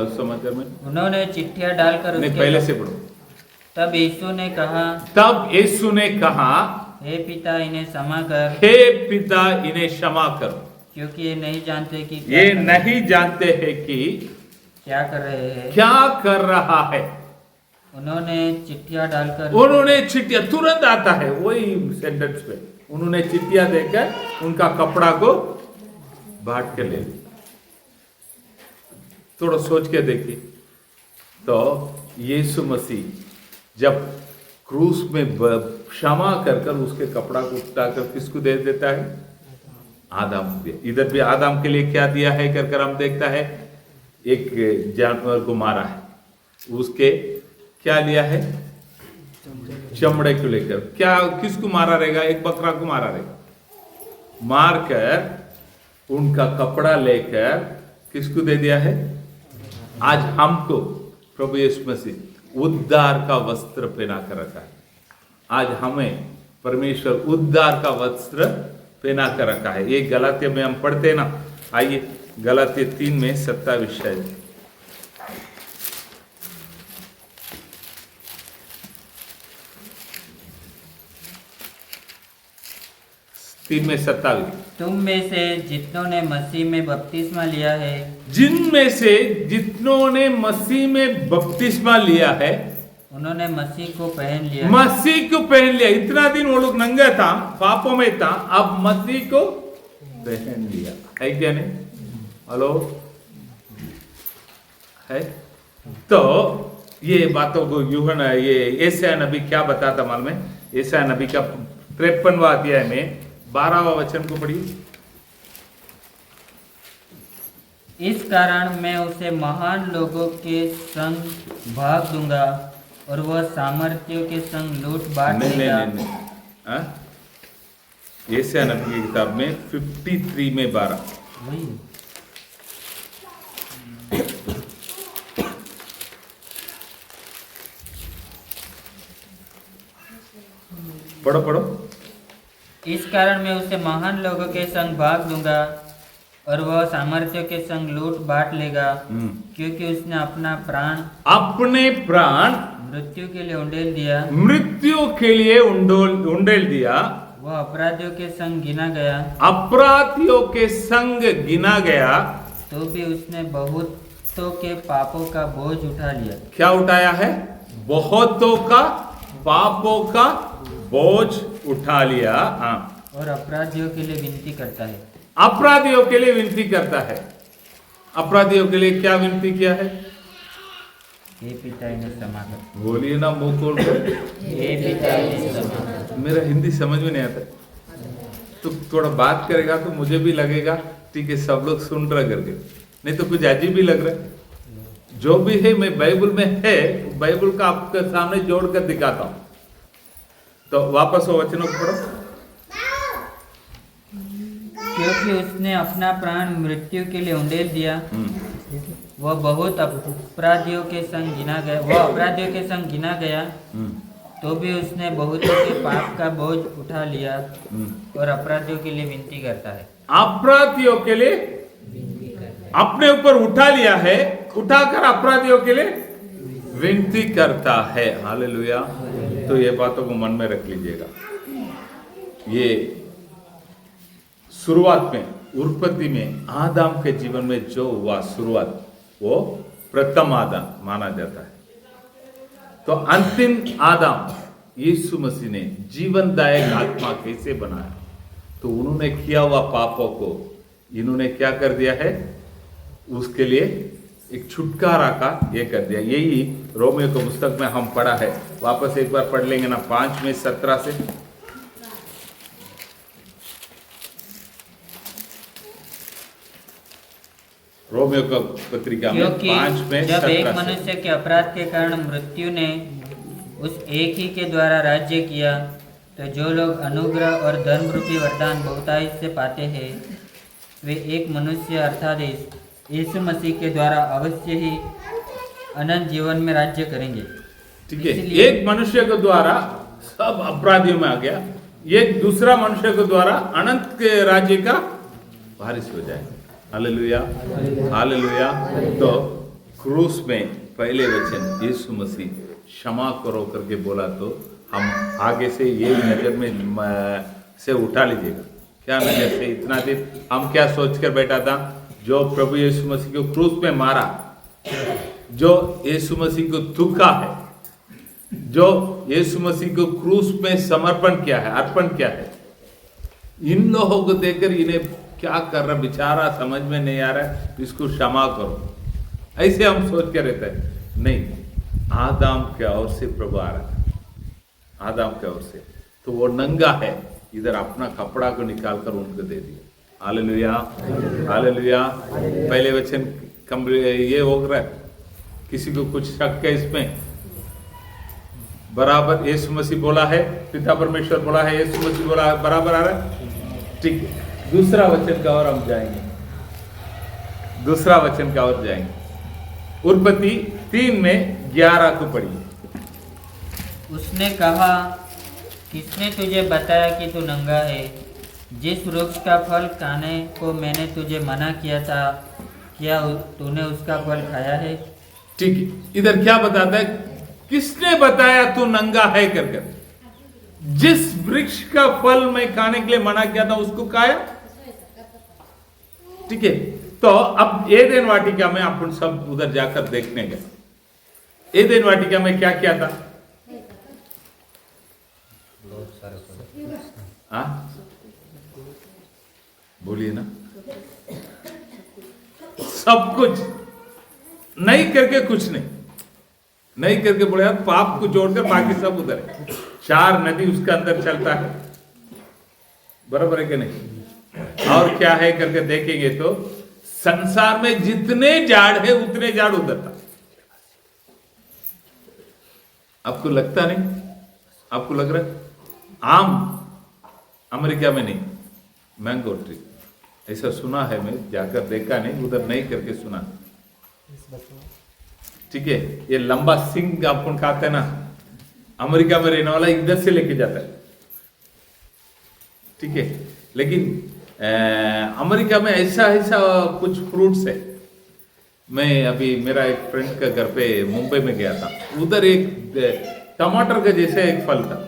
समाचार में। उन्होंने चिट्ठियां डालकर नहीं, पहले से पढ़ो। तब यीशु ने कहा, हे पिता, इन्हें क्षमा कर। हे पिता, इन्हें क्षमा करो, क्योंकि ये नहीं जानते कि क्या कर रहे हैं। क्या कर रहा है? उन्होंने चिट्ठियां तुरंत आता है वही सेंटेंस पे। उन्होंने चिट्ठियां देकर उनका कपड़ा को बांट के ले लिया। थोड़ा सोच के देखिए, तो यीशु मसीह जब क्रूस में क्षमा कर उसके कपड़ा को उठाकर किसको दे देता है? आदम को दिया। इधर भी आदम के लिए क्या दिया है कर हम देखता है, एक जानवर को मारा है, उसके क्या लिया है? चमड़े को लेकर। क्या किसको मारा रहेगा? एक बकरा को मारा रहेगा, मारकर उनका कपड़ा लेकर किसको दे दिया है? आज हमको प्रभु यीशु मसीह उद्धार का वस्त्र पहना कर रखा है। आज हमें परमेश्वर उद्धार का वस्त्र पहना कर रखा है। ये गलातिया में हम पढ़ते हैं ना, आइए गलातिया 3 में 27 शायद, 3 में 27। तुम में से जितनों ने मसीह में बपतिस्मा लिया है, जिनमें से जितनों ने मसीह में बपतिस्मा लिया है, उन्होंने मसीह को पहन लिया। मसीह को पहन लिया। इतना दिन वो लोग नंगा था, पापों में था, अब मसीह को पहन लिया है। क्या नहीं? हेलो है? तो ये बातों को यूहन्ना, ये यशायाह नबी क्या बताता मालूम है? यशायाह नबी का 53वां अध्याय में 12वां वचन को पढ़िए। इस कारण मैं उसे महान लोगों के संग भाग दूंगा और वह सामर्थियों के संग लूट बांट लेगा। नहीं। यशायाह नबी की किताब में 53 में 12। पढ़ो पढ़ो। इस कारण मैं उसे महान लोगों के संग भाग दूंगा और वह सामर्थ्यों के संग लूट बांट लेगा, क्योंकि उसने अपने प्राण मृत्यु के लिए उंडेल दिया। मृत्यु के लिए उंडेल दिया। वह अपराधियों के संग गिना गया। अपराधियों के संग गिना गया। तो भी उसने बहुतों के पापों का बोझ उठा लिया। क्या उठाया है? बहुतों का पापों का बोझ उठा लिया। हाँ। और अपराधियों के लिए विनती करता है। अपराधियों के लिए विनती करता है। अपराधियों के लिए क्या विनती किया है? हे पिता इन्हें क्षमा कर। बोलिए ना मुंह खोल कर। हे पिता इन्हें क्षमा कर। मेरा हिंदी समझ में नहीं आता, तो थोड़ा बात करेगा तो मुझे भी लगेगा ठीक है, सब लोग सुन रहे करके, नहीं तो कुछ अजीब भी लग रहा है। जो भी है मैं बाइबल में है, बाइबल का आपके सामने जोड़कर दिखाता हूं। तो वापस वो वचनों को पढ़ो। क्योंकि उसने अपना प्राण मृत्यु के लिए उंडेल दिया। वह बहुत अपराधियों के संग गिना गया। तो भी उसने बहुतों के पाप का बोझ उठा लिया और अपराधियों के लिए विनती करता है। अपराधियों के लिए अपने ऊपर उठा लिया है, उठाकर अपराधियों के लिए विनती करता है। हालेलुया। तो ये बातों को मन में रख लीजिएगा। ये शुरुआत में, उत्पत्ति में आदम के जीवन में जो हुआ शुरुआत, वो प्रथम आदम माना जाता है। तो अंतिम आदम यीशु मसीह ने जीवनदायक आत्मा कैसे बनाया? तो उन्होंने किया हुआ पापों को इन्होंने क्या कर दिया है? उसके लिए एक छुटकारा का ये कर दिया। यही रोमियो की पुस्तक में हम पढ़ा है। वापस एक बार पढ़ लेंगे ना, 5 में 17 से। रोमियो का पत्रिका में 5 में 17 जब एक मनुष्य के अपराध के कारण मृत्यु ने उस एक ही के द्वारा राज्य किया, तो जो लोग अनुग्रह और धर्म रूपी वरदान बहुतायत से पाते हैं, वे एक मनुष्य अर्थात यीशु मसीह के द्वारा अवश्य ही अनंत जीवन में राज्य करेंगे। ठीक है, एक मनुष्य के द्वारा सब अपराधियों में आ गया, एक दूसरा मनुष्य के द्वारा अनंत के राज्य का वारिस हो जाए। Hallelujah, hallelujah. तो क्रूस में पहले वचन यीशु मसीह क्षमा करो करके बोला, तो हम आगे से ये नजर में से उठा लीजिएगा। क्या नजर से? इतना दिन हम क्या सोच कर बैठा था? जो प्रभु यीशु मसीह को क्रूस पे मारा, जो यीशु मसीह को थूका है, जो यीशु मसीह को क्रूस में समर्पण किया है, अर्पण किया है, इन लोगों को देखकर इन्हें क्या कर रहा बेचारा समझ में नहीं आ रहा है, इसको क्षमा करो, ऐसे हम सोच के रहते हैं। नहीं, आदम के ओर से प्रभु आ रहा है, आदम के ओर से। तो वो नंगा है, इधर अपना कपड़ा को निकाल कर उनको दे दिया। Hallelujah, hallelujah. पहले वचन ये हो रहा है, किसी को कुछ शक है इसमें? बराबर यीशु मसीह बोला है, पिता परमेश्वर बोला है, यीशु मसीह बोला है, बराबर आ रहा है? ठीक है। दूसरा वचन का और हम जाएंगे, दूसरा वचन का और जाएंगे। उत्पत्ति 3 में 11 को पढ़िए। उसने कहा, किसने तुझे बताया कि तू नंगा है? जिस वृक्ष का फल खाने को मैंने तुझे मना किया था, क्या तूने उसका फल खाया है? ठीक है, इधर क्या बताता है? किसने बताया तू नंगा है कर कर? जिस वृक्ष का फल मैं खाने के लिए मना किया था उसको खाया। ठीक है, तो अब एदेन वाटिका में अपन सब उधर जाकर देखने गए। एदेन वाटिका में क्या किया था? हाँ बोलिए ना। सब कुछ नहीं करके कुछ नहीं करके बोले यार, पाप को जोड़कर बाकी सब उधर है। 4 नदी उसके अंदर चलता है, बराबर है कि नहीं? और क्या है करके देखेंगे तो संसार में जितने झाड़ है उतने झाड़ उधर था। आपको लगता नहीं? आपको लग रहा है? आम अमेरिका में नहीं, मैंगो ट्री, ऐसा सुना है, मैं जाकर देखा नहीं, उधर नहीं करके सुना। ठीक है, ये लंबा सिंग अपन खाते हैं ना, अमेरिका में रहने वाला इधर से लेके जाता है। ठीक है, लेकिन अमेरिका में ऐसा कुछ फ्रूट्स है। मैं अभी मेरा एक फ्रेंड का घर पे मुंबई में गया था, उधर एक टमाटर का जैसा एक फल था,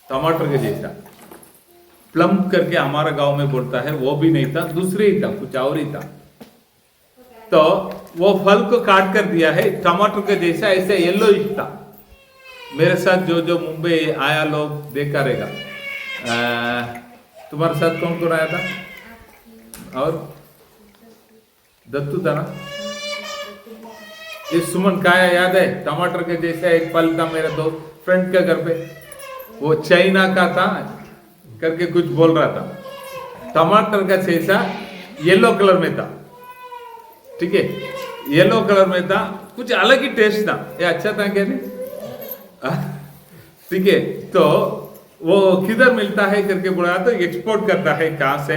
टमाटर के जैसा, प्लम करके हमारा गांव में बोलता है, वो भी नहीं था, दूसरे ही था, कुछ और ही था। तो वो फल को काट कर दिया है, टमाटर के जैसा, ऐसे येलो ही था। मेरे साथ जो मुंबई आया लोग देखा रहेगा। तुम्हारे साथ कौन कौन आया था? और दत्तू था ना? ये सुमन काया याद है? टमाटर के जैसा एक फल था मेरे दो फ्रेंड के घर पे, वो चाइना का था करके कुछ बोल रहा था। टमाटर का जैसा येलो कलर में था। ठीक है, येलो कलर में था, कुछ अलग ही टेस्ट था। ये अच्छा था क्या नहीं? ठीक है, तो वो किधर मिलता है करके बोला तो एक्सपोर्ट करता है, कहां से?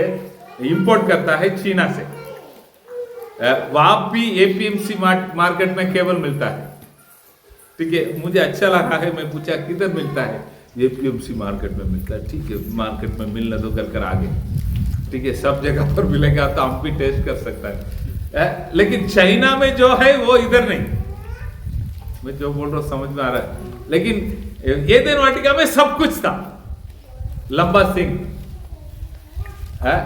इंपोर्ट करता है, चीना से। वहां भी एपीएमसी मार्केट में केवल मिलता है। ठीक है, मुझे अच्छा लगा है, मैं पूछा किधर मिलता है? एपीएमसी मार्केट में मिलता है। ठीक है, मार्केट में मिलना दो कर आगे। ठीक है, सब जगह पर मिलेगा तो हम भी टेस्ट कर सकता है। लेकिन चाइना में जो है वो इधर नहीं। मैं जो बोल रहा हूँ समझ में आ रहा है? लेकिन एदेन वाटिका में सब कुछ था, लंबा सिंह है।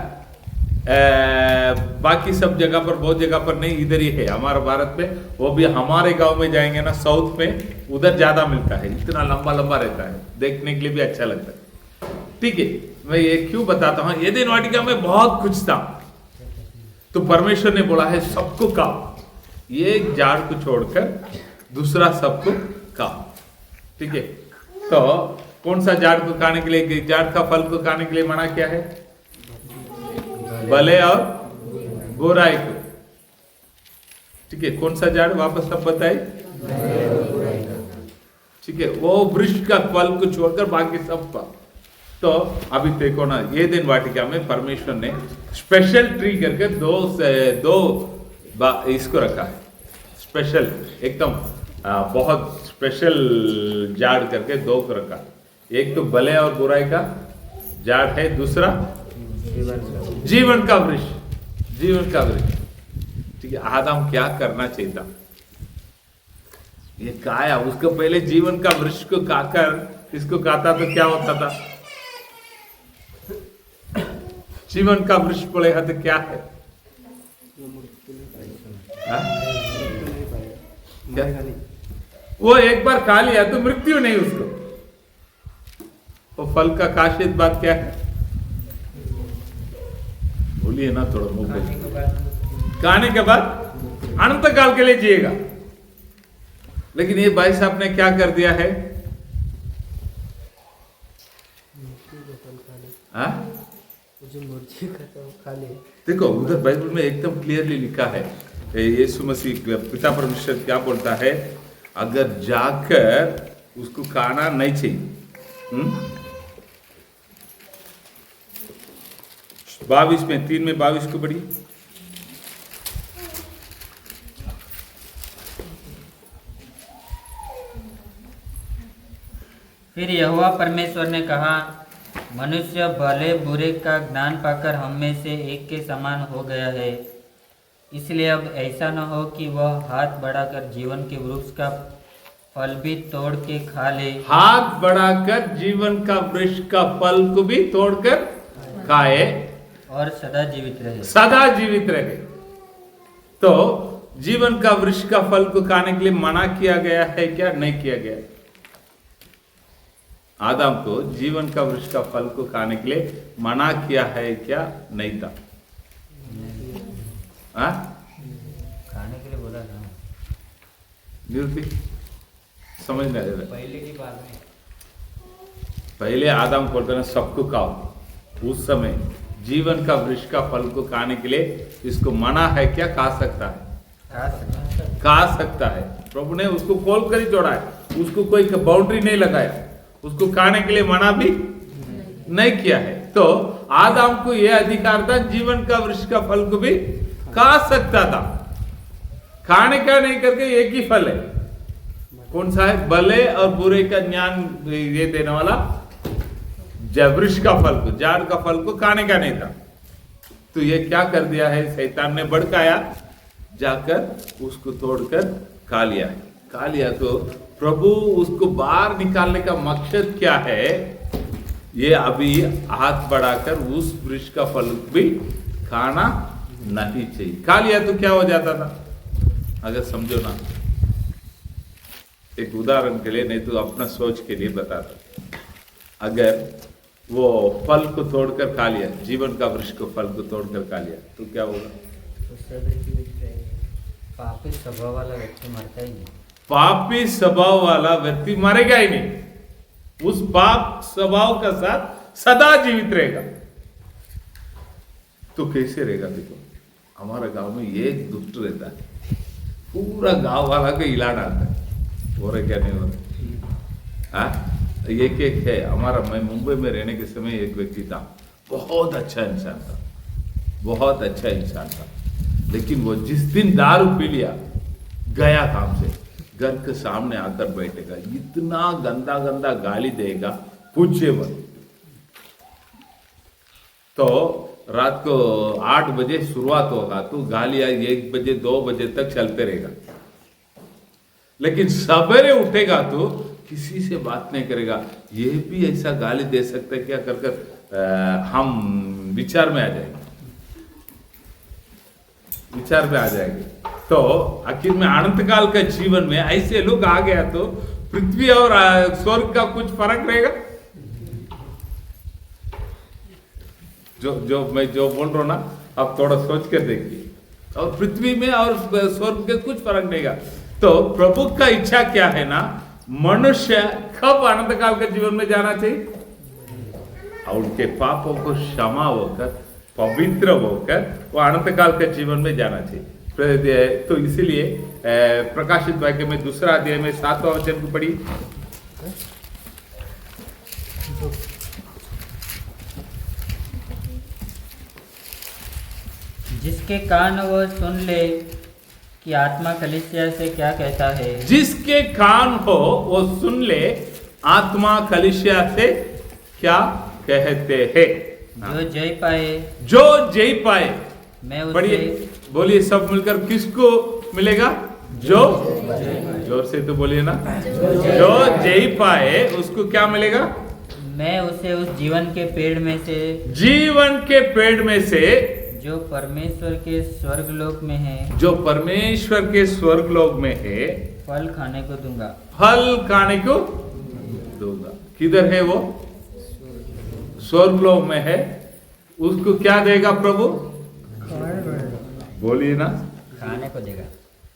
बाकी सब जगह पर, बहुत जगह पर नहीं, इधर ही है हमारे भारत में। वो भी हमारे गांव में जाएंगे ना, साउथ में, उधर ज्यादा मिलता है। इतना लंबा लंबा रहता है, देखने के लिए भी अच्छा लगता है। ठीक है, मैं ये क्यों बताता हूँ? एदेन वाटिका में बहुत कुछ था, तो परमेश्वर ने बोला है सबको खाओ, एक झाड़ को छोड़कर दूसरा सबको खाओ। ठीक है, तो कौन सा झाड़ को खाने के लिए, झाड़ का फल को खाने के लिए मना किया है? भले और बुराई को। ठीक है, कौन सा झाड़? वापस सब बताए। ठीक है, वो वृक्ष का फल को छोड़कर बाकी सब का। तो अभी देखो ना, ये दिन वाटिका में परमेश्वर ने स्पेशल ट्री करके दो इसको रखा है, स्पेशल एकदम बहुत स्पेशल झाड़ करके दो को रखा। एक तो भले और बुराई का झाड़ है, दूसरा जीवन का वृक्ष, जीवन का वृक्ष। ठीक है, आदम क्या करना चाहिए था? ये खाया, उसको पहले जीवन का वृक्ष को खाकर इसको खाता तो क्या होता था? जीवन का वृक्ष बोलेगा तो क्या है? क्या? वो एक बार खा लिया तो मृत्यु नहीं उसको। वो फल का खासियत बात क्या है? बोलिए ना थोड़ा मुंह पे। खाने के बाद अनंत काल के लिए जिएगा। लेकिन ये भाई साहब ने क्या कर दिया है? देखो उधर बाइबल में एकदम क्लियरली लिखा है, यीशु मसीह पिता परमेश्वर क्या बोलता है? अगर जाकर उसको खाना नहीं चाहिए। 22 में 3 में 22 को पढ़िए। फिर यहोवा परमेश्वर ने कहा, मनुष्य भले बुरे का ज्ञान पाकर हम में से एक के समान हो गया है, इसलिए अब ऐसा न हो कि वह हाथ बढ़ाकर जीवन के वृक्ष का फल भी तोड़ के खा ले। हाथ बढ़ाकर जीवन का वृक्ष का फल को भी तोड़कर खाए और सदा जीवित रहे। सदा जीवित रहे। तो जीवन का वृक्ष का फल को खाने के लिए मना किया गया है क्या? नहीं किया गया। आदम को जीवन का वृक्ष का फल को खाने के लिए मना किया है क्या? नहीं था। खाने के लिए बोला था। निरुति समझ नहीं आ रहा। पहले की बात में पहले आदम बोलते ना सबको खाओ। उस समय जीवन का वृक्ष का फल को खाने के लिए इसको मना है क्या? खा सकता है, खा सकता है। प्रभु ने उसको खोल कर ही छोड़ा है, उसको कोई बाउंड्री नहीं लगाया, उसको खाने के लिए मना भी नहीं किया है। तो आदम को यह अधिकार था, जीवन का वृक्ष का फल को भी खा सकता था। खाने का नहीं करके एक ही फल है, कौन सा है? भले और बुरे का ज्ञान ये देने वाला वृक्ष का फल को, झाड़ का फल को खाने का नहीं था। तो ये क्या कर दिया है? शैतान ने भड़काया, जाकर उसको तोड़कर खा लिया है। खा लिया तो प्रभु उसको बाहर निकालने का मकसद क्या है? ये अभी हाथ बढ़ाकर उस वृक्ष का फल भी खाना नहीं चाहिए। खा लिया तो क्या हो जाता था? अगर समझो ना, एक उदाहरण के लिए, नहीं तो अपना सोच के लिए बताता। अगर वो फल को तोड़कर खा लिया, जीवन का वृक्ष को फल को तोड़कर खा लिया, तो क्या होगा? पापी स्वभाव वाला व्यक्ति मरता ही नहीं। पापी स्वभाव वाला व्यक्ति मरेगा ही नहीं, उस पाप स्वभाव का साथ सदा जीवित रहेगा। तो कैसे रहेगा? देखो, हमारा गांव में एक दुष्ट रहता है, पूरा गांव वाला को हिला डालता है। हो रहा क्या? नहीं हो रहा? एक है हमारा। मैं मुंबई में रहने के समय एक व्यक्ति था, बहुत अच्छा इंसान था, बहुत अच्छा इंसान था। लेकिन वो जिस दिन दारू पी लिया, गया काम से, घर के सामने आकर बैठेगा, इतना गंदा गंदा गाली देगा, पूछे मत। तो रात को 8 बजे शुरुआत होगा, तो गालियां 1 बजे 2 बजे तक चलते रहेगा। लेकिन सवेरे उठेगा तो किसी से बात नहीं करेगा। ये भी ऐसा गाली दे सकता है क्या? कर हम विचार में आ जाएंगे, विचार में आ जाएंगे। तो आखिर में अनंत काल का जीवन में ऐसे लोग आ गया तो पृथ्वी और स्वर्ग का कुछ फर्क रहेगा? मैं जो बोल रहा हूं ना, आप थोड़ा सोच कर देखिए। और पृथ्वी में और स्वर्ग के कुछ फर्क नहीं है। तो प्रभु का इच्छा क्या है ना, मनुष्य कब अनंत काल के जीवन में जाना चाहिए? और उनके पापों को क्षमा होकर, पवित्र होकर वो अनंत काल के जीवन में जाना चाहिए। तो इसीलिए प्रकाशित वाक्य में 2 अध्याय में 7वां वचन को पढ़ी। जिसके कान वो सुन ले कि आत्मा कलीसिया से क्या कहता है। जिसके कान हो वो सुन ले, आत्मा कलीसिया से क्या कहते हैं। जो जय पाए, जो जय पाए। मैं पढ़िए, बोलिए सब मिलकर, किसको मिलेगा? जो जोर से तो बोलिए ना। जो जय पाए उसको क्या मिलेगा? मैं उसे उस जीवन के पेड़ में से, जीवन के पेड़ में से, जो परमेश्वर के स्वर्ग लोक में है, जो परमेश्वर के स्वर्ग लोक में है, फल खाने को दूंगा। फल खाने को दूंगा। किधर है वो? स्वर्ग लोक में है। उसको क्या देगा प्रभु? बोलिए ना। खाने को देगा।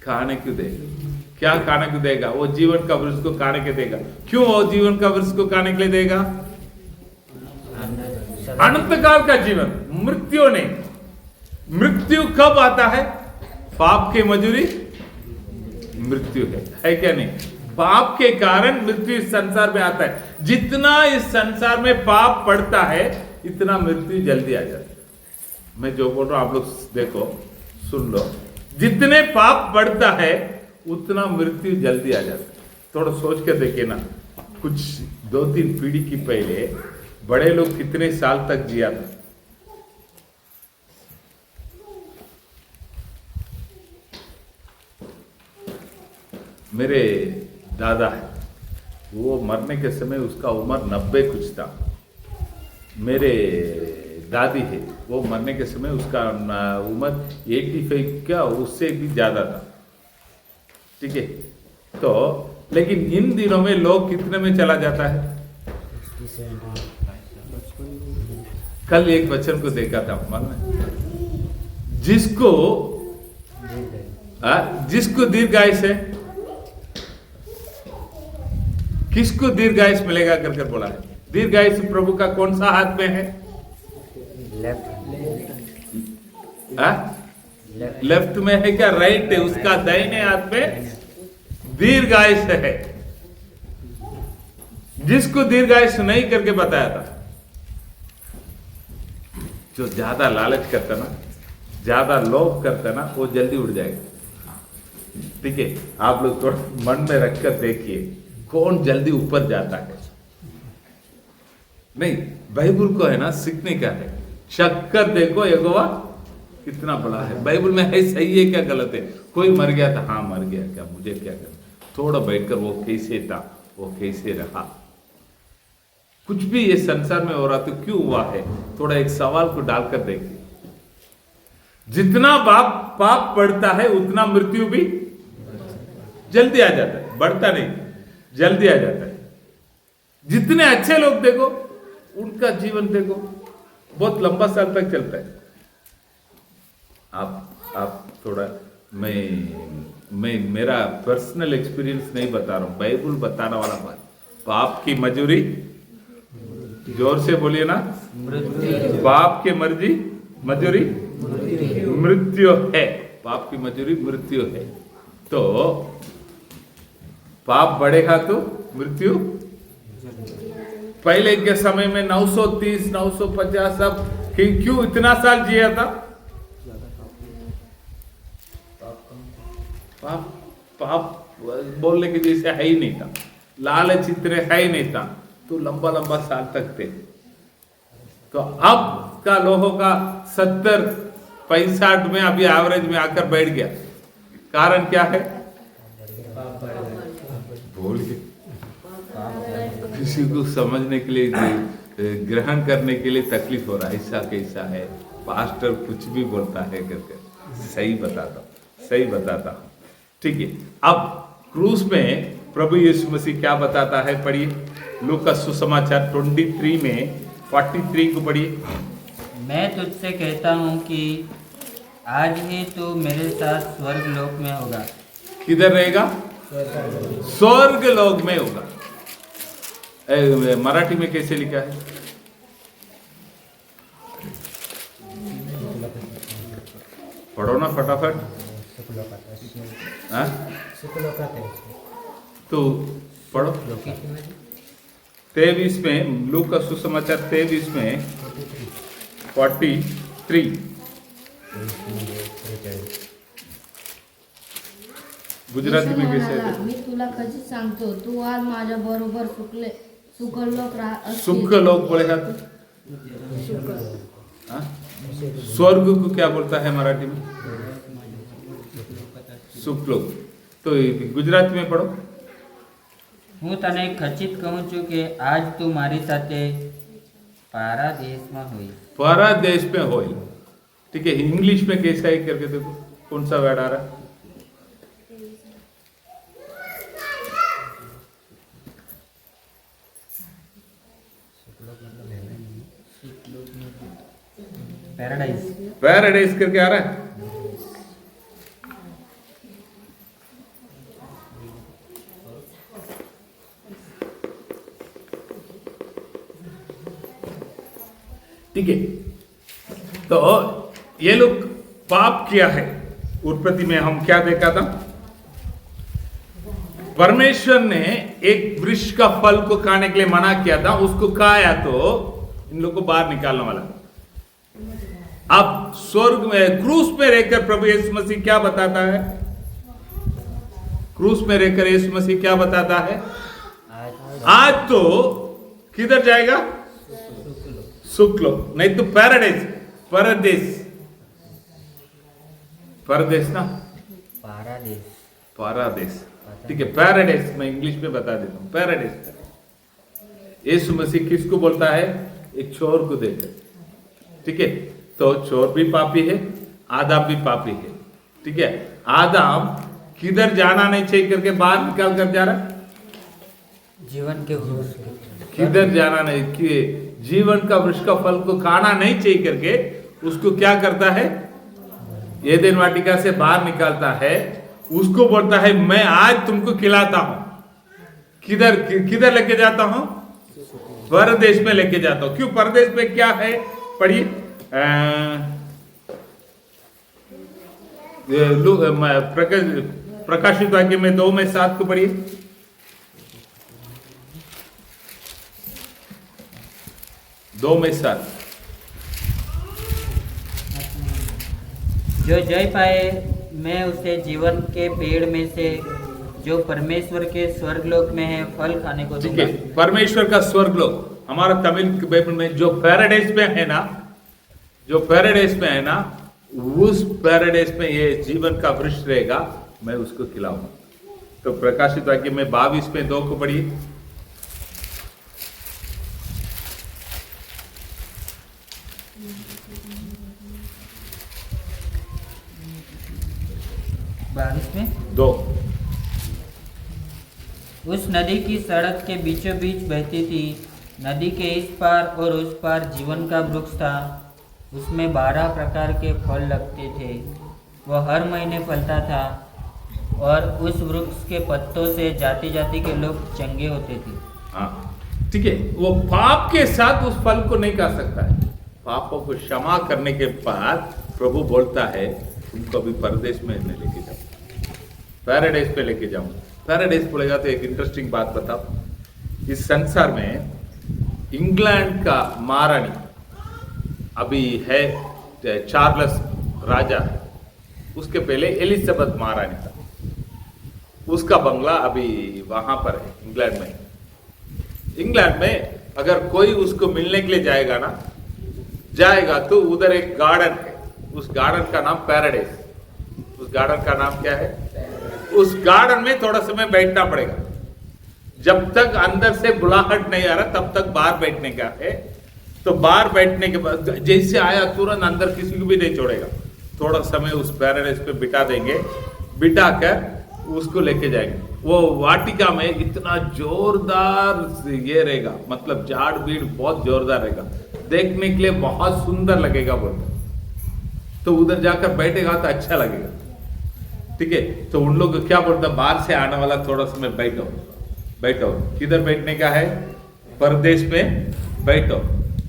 खाने को देगा। क्या खाने को देगा? वो जीवन का वृक्ष को खाने के देगा। क्यों वो जीवन का वृक्ष को खाने के लिए देगा? अनंत काल का जीवन, मृत्यु नहीं। मृत्यु कब आता है? पाप की मजूरी मृत्यु है क्या नहीं? पाप के कारण मृत्यु इस संसार में आता है। जितना इस संसार में पाप पड़ता है इतना मृत्यु जल्दी आ जाता है। मैं जो बोल रहा हूं आप लोग देखो, सुन लो, जितने पाप बढ़ता है उतना मृत्यु जल्दी आ जाता है। थोड़ा सोच के देखिए ना, कुछ 2-3 पीढ़ी की पहले बड़े लोग कितने साल तक जिया था। मेरे दादा है, वो मरने के समय उसका उम्र 90 कुछ था। मेरे दादी है, वो मरने के समय उसका उम्र 85 क्या उससे भी ज्यादा था। ठीक है, तो लेकिन इन दिनों में लोग कितने में चला जाता है। कल एक बच्चन को देखा था मालूम, जिसको दीर्घायुष है, किसको दीर्घायुष मिलेगा करके बोला है। दीर्घायुष प्रभु का कौन सा हाथ में है। लेफ्ट में है क्या राइट है। उसका दाहिने हाथ में दीर्घायुष है। जिसको दीर्घायुष नहीं करके बताया था, जो ज्यादा लालच करता ना, ज्यादा लोभ करता ना, वो जल्दी उड़ जाएगा। ठीक है, आप लोग थोड़ा मन में रखकर देखिए कौन जल्दी ऊपर जाता है। नहीं, बाइबल को है ना सीखने का है। शक्कर देखो यहोवा कितना बड़ा है। बाइबल में है सही है क्या गलत है। कोई मर गया था, हाँ मर गया, क्या मुझे क्या करना। थोड़ा बैठकर वो कैसे था, वो कैसे रहा। कुछ भी ये संसार में हो रहा तो क्यों हुआ है, थोड़ा एक सवाल को डालकर देखिए। जितना पाप बढ़ता है उतना मृत्यु भी जल्दी आ जाता है। बढ़ता नहीं, जल्दी आ जाता है। जितने अच्छे लोग देखो, उनका जीवन देखो बहुत लंबा साल तक चलता है। आप थोड़ा, मैं मेरा पर्सनल एक्सपीरियंस नहीं बता रहा हूं, बाइबल बताने वाला बात। पाप की मजूरी, जोर से बोलिए ना, पाप की मजूरी मृत्यु है। पाप की मजूरी मृत्यु है। तो पाप बढ़ेगा तो मृत्यु। पहले के समय में 930 950 सब क्यों इतना साल जिया था। पाप बोलने के जैसे है ही नहीं था, लालच इतने है ही नहीं था, तो लंबा लंबा साल तक थे। तो अब का लोगों का 70-65 में अभी एवरेज में आकर बैठ गया। कारण क्या है, बोलिए, किसी को समझने के लिए, ग्रहण करने के लिए तकलीफ हो रहा है। ऐसा कैसा है, पास्टर कुछ भी बोलता है करके। सही बताता हूं। ठीक है, अब क्रूस में प्रभु यीशु मसीह क्या बताता है, पढ़िए लूका सुसमाचार 23 में 43 को पढ़िए। मैं तुझसे कहता हूँ कि आज ही तू मेरे साथ स्वर्ग लोक में होगा। किधर रहेगा, स्वर्ग लोक में होगा। मराठी में कैसे लिखा है, पढ़ो ना फटाफट। तो पढ़ो 23 में, लूका सुसमाचार 23 में 43। गुजराती में कैसे है? मी तुला खचित सांगतो, तू आज माझ्या बरोबर सुख लोक बोलेगा तो स्वर्ग को क्या बोलता है मराठी में, सुख लोक। तो गुजराती में पढ़ो। હું તને ખચિત કહું છું કે આજ તું મારી સાથે પારાદેશમાં હોઈશ। पारादेश में होइल। ठीक है, इंग्लिश में कैसा है करके देखो, कौन सा वर्ड आ रहा है। पैराडाइज। पैराडाइज करके आ रहा है। ठीक है, तो ये लोग पाप किया है। उत्पत्ति में हम क्या देखा था, परमेश्वर ने एक वृक्ष का फल को खाने के लिए मना किया था, उसको खाया तो इन लोगों को बाहर निकालने वाला। अब स्वर्ग में क्रूस में रहकर प्रभु यीशु मसीह क्या बताता है? क्रूस में रहकर यीशु मसीह क्या बताता है? आज तो किधर जाएगा? सुखलो, नहीं तो पैराडाइज, परदेश, परदेश ना, पारादेश, पारादेश, ठीक है। पैराडाइज मैं इंग्लिश में बता देता हूं, पैराडाइज। यीशु मसीह किसको बोलता है? एक चोर को देकर, ठीक है। तो चोर भी पापी है, आदम भी पापी है, ठीक है। आदम किधर जाना नहीं चाहिए करके बाहर निकाल कर जा रहा, जीवन के वृक्ष किधर जाना नहीं, कि जीवन का वृक्ष का फल को खाना नहीं चाहिए करके उसको क्या करता है? एदेन वाटिका से बाहर निकालता है, उसको बोलता है मैं आज तुमको खिलाता हूं। किधर किधर लेके जाता हूं? परदेश में लेके जाता हूं। क्यों? परदेश में क्या है? पढ़िए, प्रकाशित वाक्य में 2:7 को पढ़िए। दो में 7। जो जय पाए मैं उसे जीवन के पेड़ में से जो परमेश्वर के स्वर्गलोक में है फल खाने को ठीक दूंगा। है, परमेश्वर का स्वर्गलोक हमारा तमिल बाइबल में जो पैराडाइज में है ना, जो पैराडाइज में है ना, उस पैराडाइज में ये जीवन का वृक्ष रहेगा, मैं उसको खिलाऊंगा। तो प्रकाशित वाक्य में 22:2 को पढ़िए। में 2। उस नदी की सड़क के बीचों बीच बहती थी। नदी के इस पार और उस पार जीवन का वृक्ष था। उसमें 12 प्रकार के फल लगते थे। वह हर महीने फलता था और उस वृक्ष के पत्तों से जाति जाति के लोग चंगे होते थे। हाँ, ठीक है। वो पाप के साथ उस फल को नहीं खा सकता है। पापों को क्षमा करने के बाद प्रभु बोलता है तुमको अभी परदेश में लेके जाओ, पैराडाइज पे लेके जाऊं। पैराडाइज बोलेगा तो एक इंटरेस्टिंग बात बताओ। इस संसार में इंग्लैंड का महारानी अभी है चार्ल्स राजा, उसके पहले एलिजाबेथ महारानी था। उसका बंगला अभी वहां पर है इंग्लैंड में। इंग्लैंड में अगर कोई उसको मिलने के लिए जाएगा तो उधर एक गार्डन है, उस गार्डन का नाम पैराडाइज। उस गार्डन का नाम क्या है? उस गार्डन में थोड़ा समय बैठना पड़ेगा। जब तक अंदर से बुलाहट नहीं आ रहा तब तक बाहर बैठने का है। तो बाहर बैठने के बाद जैसे आया तुरंत अंदर किसी को भी नहीं छोड़ेगा। थोड़ा समय उस पैराडाइज पे बिता देंगे, बिता कर उसको लेके जाएंगे। वो वाटिका में इतना जोरदार ये रहेगा, मतलब झाड़ भीड़ बहुत जोरदार रहेगा, देखने के लिए बहुत सुंदर लगेगा बोलते। तो उधर जाकर बैठेगा तो अच्छा लगेगा, ठीक है। तो उन लोग क्या बोलता, बाहर से आने वाला थोड़ा समय बैठो। किधर बैठने का है? परदेश में बैठो।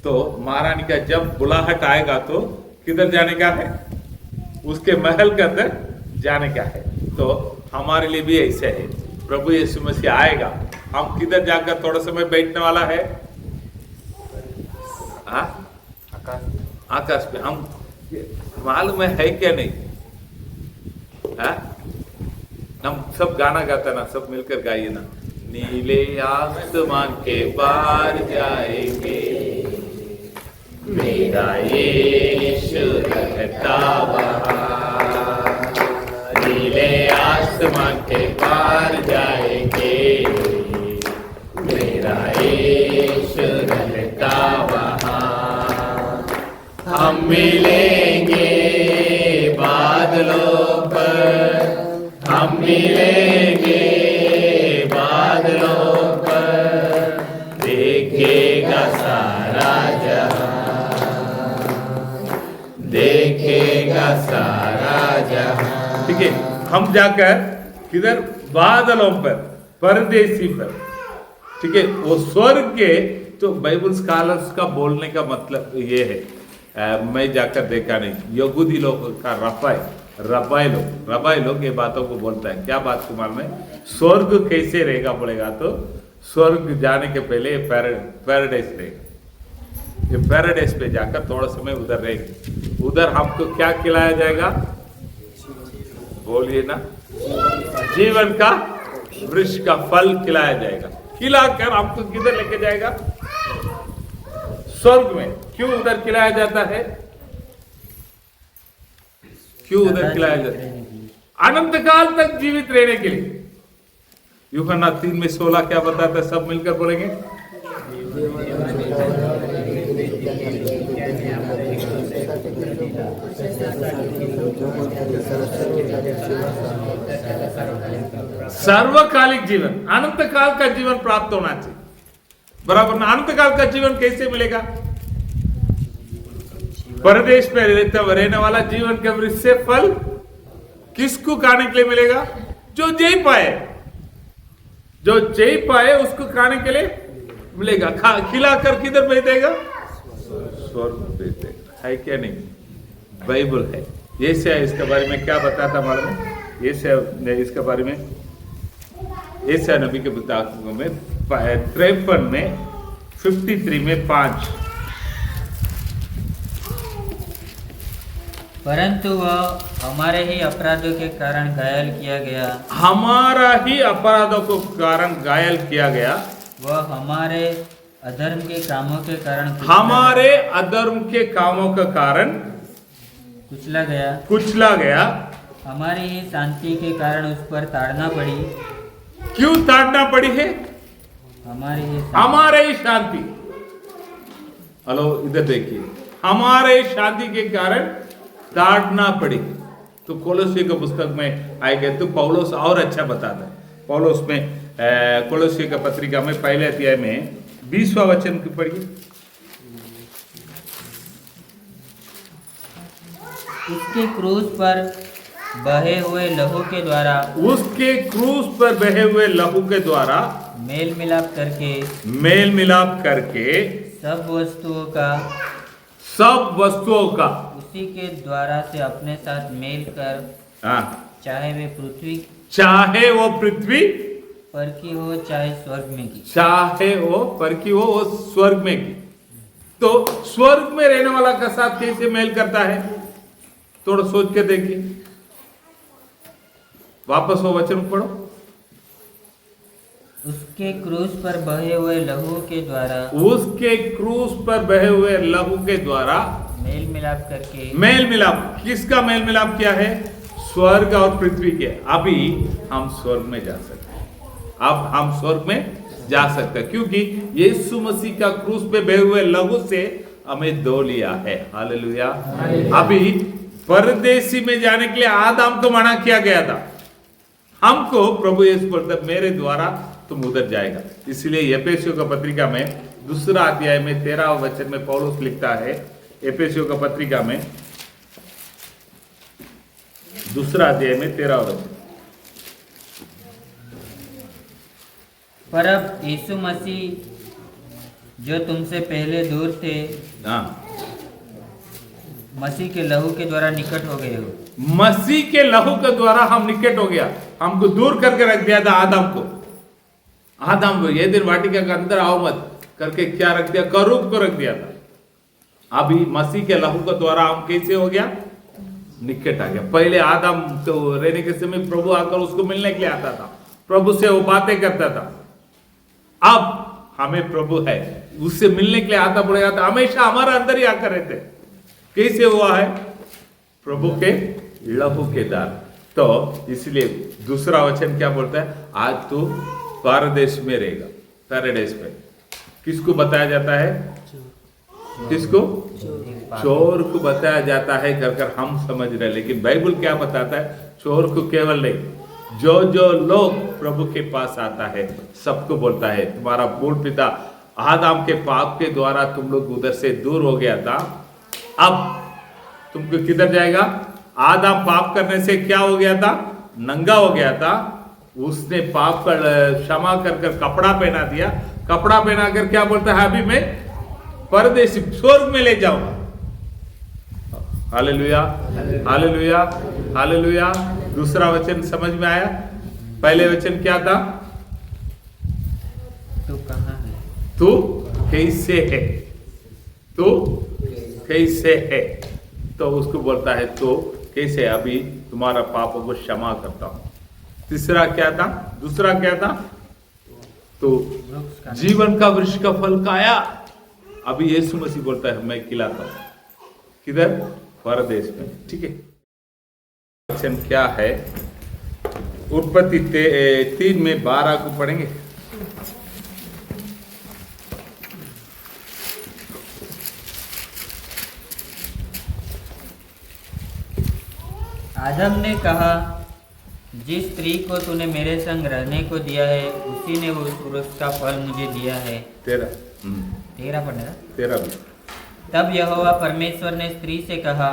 तो महारानी का जब बुलाहट आएगा तो किधर जाने का है? उसके महल के अंदर जाने का है। तो हमारे लिए भी ऐसे है, प्रभु यीशु मसीह आएगा, हम किधर जाकर थोड़ा समय बैठने वाला है? आकाश पे। हम मालूम है क्या नहीं? हम सब गाना गाता ना, सब मिलकर गाइए ना। नीले आसमान के पार जाएंगे, मेरा यीशु रहता वहाँ। नीले आसमान के पार जाएंगे, मेरा यीशु रहता वहाँ। हम मिलेंगे बादलों पर, हम मिलेंगे बादलों पर, देखेगा सारा जहां, देखेगा सारा जहां। ठीक है, हम जाकर किधर? बादलों पर, परदेसी पर, ठीक है। वो स्वर्ग के, तो बाइबल स्कॉलर्स का बोलने का मतलब ये है, मैं जाकर देखा नहीं, यहूदी लोग का रफा है, रबाई लोग ये बातों को बोलता है। क्या बात को मालूम है? स्वर्ग कैसे रहेगा बोलेगा तो स्वर्ग जाने के पहले पैराडाइस रहेगा। ये पैराडाइस पे जाकर थोड़ा समय उधर रहेंगे। उधर हमको क्या खिलाया जाएगा? बोलिए ना, जीवन का वृक्ष का फल खिलाया जाएगा। खिलाकर हमको किधर लेके जाएगा? स्वर्ग में। क्यों उधर खिलाया जाता है? क्यों उधर खिलाया जाता है? अनंत काल तक जीवित रहने के लिए। यूहन्ना 3:16 क्या बताता है? सब मिलकर बोलेंगे। सर्वकालिक जीवन, अनंत काल का जीवन प्राप्त होना चाहिए। बराबर ना? अनंत काल का जीवन कैसे मिलेगा? परदेश में रहने वाला जीवन के वृक्ष से फल किसको खाने के लिए मिलेगा? जो जी पाए, जो जी पाए उसको खाने के लिए मिलेगा। खिलाकर किधर भेज देगा? स्वर्ग भेज देगा। है क्या नहीं? बाइबल है। ये से इसके बारे में क्या बताता मालूम है? ये से इसके बारे में ऐसा नबी के पुस्तकों में 53 में 53 में 5, परंतु वह हमारे ही अपराधों के कारण घायल किया गया। हमारा ही अपराधों को कारण घायल किया गया। वह हमारे अधर्म के कामों के कारण हमारे अधर्म के कामों का कारण कुचला गया। हमारी ही शांति के कारण उस पर ताड़ना पड़ी। क्यों ताड़ना पड़ी है? हमारे ही शांति। हेलो, इधर देखिए, हमारे शांति के कारण ताड़ना पड़ी। तो कोलोसी के पुस्तक में आएगा तो पौलुस और अच्छा बताता है। पौलुस में कोलोसी का पत्रिका में पहले अध्याय में 20वां वचन की पढ़िए। उसके क्रूस पर बहे हुए लहू के द्वारा, उसके क्रूस पर बहे हुए लहू के द्वारा मेल मिलाप करके सब वस्तुओं का उसी के द्वारा से अपने साथ मेल कर, चाहे वो पृथ्वी पर की हो चाहे स्वर्ग में की, चाहे वो पर की हो वो स्वर्ग में की। तो स्वर्ग में रहने वाला का साथ कैसे मेल करता है? थोड़ा सोच के देखिए। वापस वो वचन पढ़ो। उसके क्रूस पर बहे हुए लहू के द्वारा, उसके क्रूस पर बहे हुए लहू के द्वारा मेल मिलाप करके, मेल मिलाप किसका मेल मिलाप किया है? स्वर्ग और पृथ्वी के। अभी हम स्वर्ग में जा सकते हैं। अब हम स्वर्ग में जा सकते हैं क्योंकि यीशु मसीह का क्रूस पे बहे हुए लहू से हमें धो लिया है। हालेलुया। अभी परदेशी में जाने के लिए आदम को मना किया गया था। हमको प्रभु यीशु बोलता मेरे द्वारा तुम उधर जाएगा। इसलिए एफेसियों का पत्रिका में 2 अध्याय में 13 वचन में पौलुस लिखता है। एफेसियों का पत्रिका में 2 अध्याय में 13 वचन, पर अब यीशु मसीह जो तुमसे पहले दूर थे, मसीह के लहू के द्वारा निकट हो गए हो। मसीह के लहू के द्वारा हम निकट हो गया। हमको दूर करके रख दिया था आदम को ये दिन वाटिका के अंदर आओ मत करके क्या रख दिया? करूब को रख दिया था। अभी मसीह के लहू के द्वारा हम कैसे हो गया? निकट आ गया। पहले आदम तो रहने के समय प्रभु आकर उसको मिलने के लिए आता था, प्रभु से वो बातें करता था। अब हमें प्रभु है, उससे मिलने के लिए आता पड़ेगा था, हमेशा हमारा अंदर ही आकर रहते। कैसे हुआ है? प्रभु के लहू के द्वारा। तो इसलिए दूसरा वचन क्या बोलता है? आज तू परदेश में रहेगा, पैराडाइस में। किसको बताया जाता है? किसको? चोर को बताया जाता है कर हम समझ रहे, लेकिन बाइबल क्या बताता है? चोर को केवल नहीं, जो लोग प्रभु के पास आता है सबको बोलता है तुम्हारा पूर्ण पिता आदम के पाप के द्वारा तुम लोग उधर से दूर हो गया था, अब तुमको किधर जाएगा? आदम पाप करने से क्या हो गया था? नंगा हो गया था। उसने पाप कर क्षमा कर कपड़ा पहना दिया। कपड़ा पहना कर क्या बोलता है? अभी मैं परदेशी स्वर्ग में ले जाऊंगा। Hallelujah, hallelujah, hallelujah. दूसरा वचन समझ में आया? पहले वचन क्या था? तू कहाँ है? तू कैसे है? तू कैसे है? तो उसको बोलता है तो कैसे, अभी तुम्हारा पापों को क्षमा करता हूं। तीसरा क्या था? दूसरा क्या था? तो वृक्ष का जीवन का वृक्ष का फल खाया। अभी यीशु मसीह बोलता है मैं खिलाता हूं। किधर? परदेश में। ठीक है। वचन क्या है? उत्पत्ति 3 में 12 को पढ़ेंगे। आदम ने कहा, जिस स्त्री को तूने मेरे संग रहने को दिया है उसी ने उस वृक्ष का फल मुझे दिया है। 13 पढ़ना। 13 भी। तब यहोवा परमेश्वर ने स्त्री से कहा,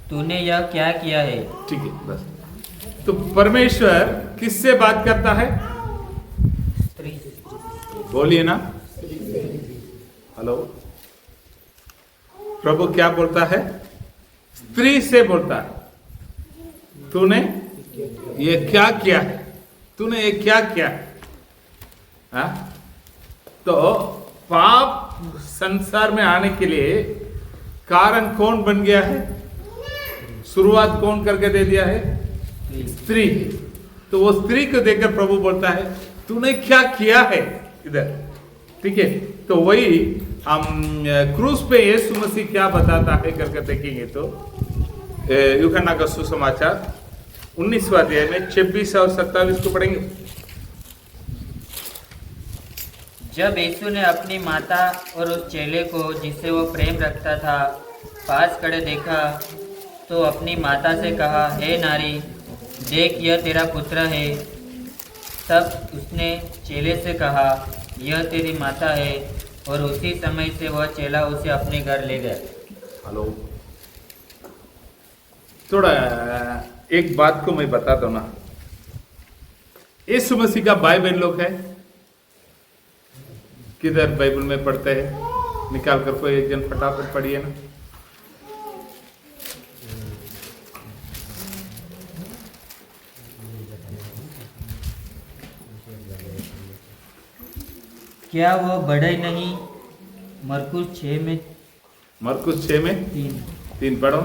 तूने यह क्या किया है? ठीक है, बस। तो परमेश्वर किससे बात करता है? स्त्री। बोलिए ना। हेलो। प्रभु क्या बोलता है? स्त्री से बोलता है, तूने ये क्या किया है? तूने ये क्या किया है? हाँ? तो पाप संसार में आने के लिए कारण कौन बन गया है? शुरुआत कौन करके दे दिया है? स्त्री। तो वो स्त्री को देखकर प्रभु बोलता है तूने क्या किया है इधर। ठीक है। तो वही हम क्रूस पे यीशु मसीह क्या बताता है करके देखेंगे। तो यूहन्ना का सुसमाचार 19वां अध्याय में 26 और 27 को पढ़ेंगे। जब यीशु ने अपनी माता और उस चेले को जिससे वो प्रेम रखता था पास खड़े देखा तो अपनी माता से कहा, हे नारी, देख यह तेरा पुत्र है। तब उसने चेले से कहा, यह तेरी माता है। और उसी समय से वह चेला उसे अपने घर ले गया। हेलो। थोड़ा एक बात को मैं बताता हूं ना। यीशु मसीह का भाई बहन लोग है किधर? बाइबल में पढ़ते हैं, निकाल कर कोई एक जन फटाफट पढ़िए ना। क्या वह बड़े नहीं? मरकुस 6 में मरकुस 6 में 3 पढ़ो।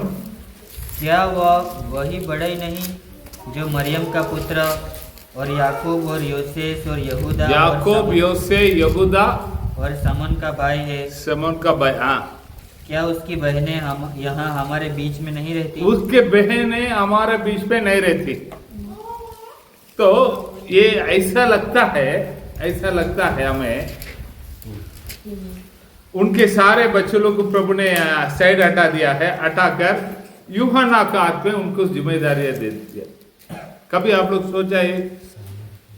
क्या वह वही बड़े नहीं जो मरियम का पुत्र और याकूब और योसेस और यहूदा याकूब, योसे, यहूदा और समन का भाई है? समन का भाई। हाँ। क्या उसकी बहनें हम यहाँ हमारे बीच में नहीं रहती? उसके बहनें हमारे बीच में नहीं रहती। तो ये ऐसा लगता है हमें उनके सारे बच्चों लोग को प्रभु ने साइड हटा दिया है, हटाकर यूहन्ना का हाथ में उनको जिम्मेदारियां दे दिया। कभी आप लोग सोचा है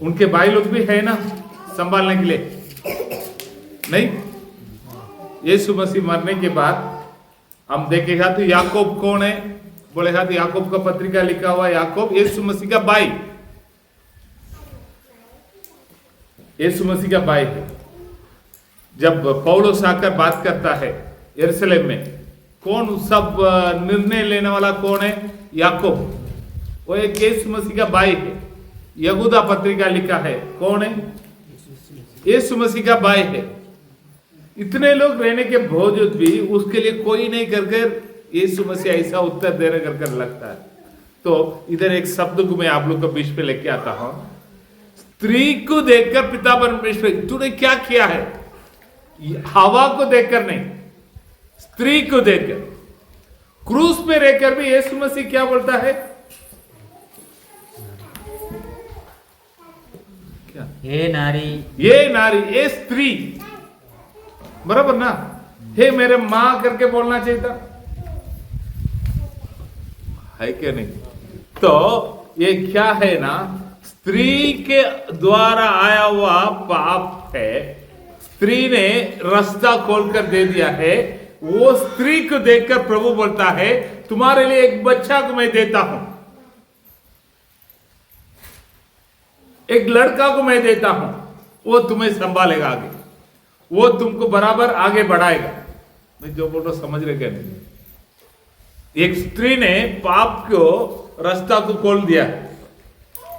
उनके भाई लोग भी है ना संभालने के लिए? नहीं। यीशु मसीह मरने के बाद हम देखेगा तो याकूब कौन है? बोलेगा तो याकूब का पत्रिका लिखा हुआ याकूब यीशु मसीह का भाई, यीशु मसीह का भाई है। जब पौलुस आकर बात करता है यरूशलेम में, कौन सब निर्णय लेने वाला कौन है? याकूब। वो एक यीशु मसीह का भाई है। यहूदा पत्रिका लिखा है, कौन है? यीशु मसीह का भाई है। इतने लोग रहने के बावजूद भी उसके लिए कोई नहीं करके यीशु मसीह ऐसा उत्तर देने कर लगता है। तो इधर एक शब्द को मैं आप लोग के बीच पे लेके आता हूं। स्त्री को देखकर पिता परमेश्वर, तूने क्या किया है? हवा को देखकर नहीं, स्त्री को देखकर। क्रूस पे रहकर भी यीशु मसीह क्या बोलता है? क्या? हे नारी, ये नारी, ये स्त्री, बराबर ना? हे मेरे मां करके बोलना चाहिए था, है क्या नहीं? तो ये क्या है ना, स्त्री के द्वारा आया हुआ पाप है। स्त्री ने रास्ता खोलकर दे दिया है। वो स्त्री को देखकर प्रभु बोलता है तुम्हारे लिए एक बच्चा को मैं देता हूं, एक लड़का को मैं देता हूं, वो तुम्हें संभालेगा आगे, वो तुमको बराबर आगे बढ़ाएगा। मैं जो बोल रहा हूं समझ रहे क्या नहीं? एक स्त्री ने पाप को रास्ता को खोल दिया,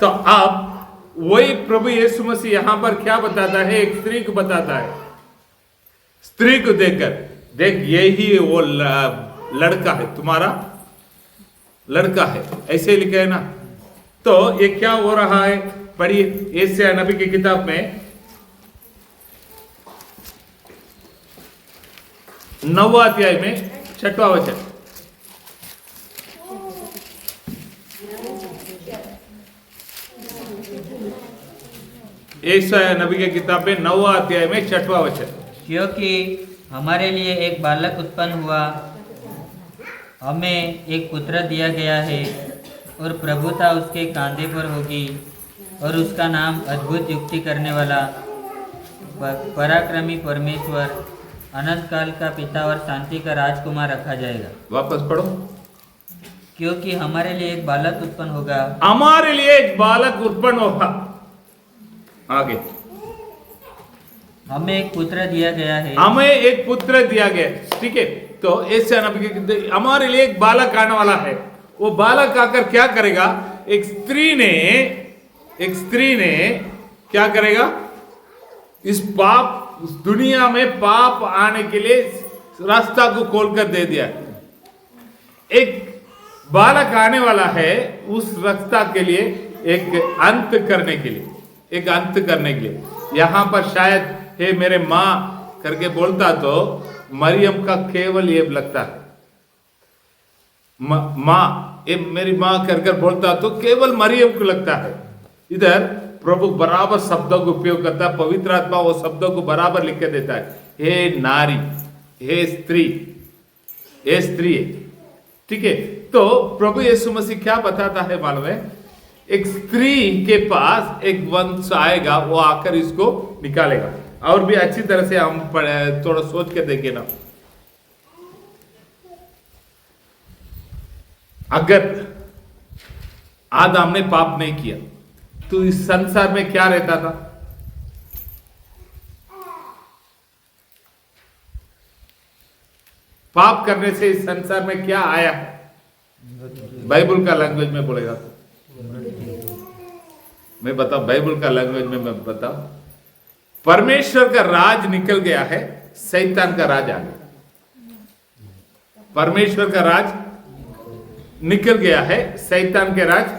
तो अब वही प्रभु यीशु मसीह यहां पर क्या बताता है, एक स्त्री को बताता है। स्त्री को देखकर, देख यही वो लड़का है, तुम्हारा लड़का है, ऐसे लिखा है ना। तो ये क्या हो रहा है, पढ़िए यशायाह नबी की किताब में 9वां अध्याय में 6वां वचन। यशायाह नबी की किताब में 9वां अध्याय में 6वां वचन। क्योंकि हमारे लिए एक बालक उत्पन्न हुआ, हमें एक पुत्र दिया गया है, और प्रभुता उसके कांधे पर होगी, और उसका नाम अद्भुत युक्ति करने वाला, पराक्रमी परमेश्वर, अनंत काल का पिता और शांति का राजकुमार रखा जाएगा। वापस पढ़ो। क्योंकि हमारे लिए एक बालक उत्पन्न होगा, हमारे लिए एक बालक उत्पन्न होगा। आगे, हमें एक पुत्र दिया गया है, हमें एक पुत्र दिया गया, ठीक है। तो यशायाह नबी के हमारे लिए एक बालक आने वाला है। वो बालक आकर क्या करेगा, एक स्त्री ने क्या करेगा, इस दुनिया में पाप आने के लिए रास्ता को खोलकर दे दिया। एक बालक आने वाला है उस रास्ता के लिए, एक अंत करने के लिए, यहां पर शायद हे मेरे माँ करके बोलता तो मरियम का केवल ये लगता है, माँ, ये मेरी माँ कर बोलता तो केवल मरियम को लगता है। इधर प्रभु बराबर शब्दों का उपयोग करता है, पवित्र आत्मा वो शब्दों को बराबर लिख के देता है, हे नारी, हे स्त्री, ठीक है। तो प्रभु यीशु मसीह क्या बताता है मालूम है, एक स्त्री के पास एक वंश आएगा, वो आकर इसको निकालेगा। और भी अच्छी तरह से हम थोड़ा सोच के देखें ना, अगर आदम ने पाप नहीं किया तो इस संसार में क्या रहता था, पाप करने से इस संसार में क्या आया, बाइबल का लैंग्वेज में बोलेगा, मैं बताऊं, बाइबल का लैंग्वेज में मैं बताऊं, परमेश्वर का राज निकल गया है, शैतान का राज आ गया। परमेश्वर का राज निकल गया है, शैतान के राज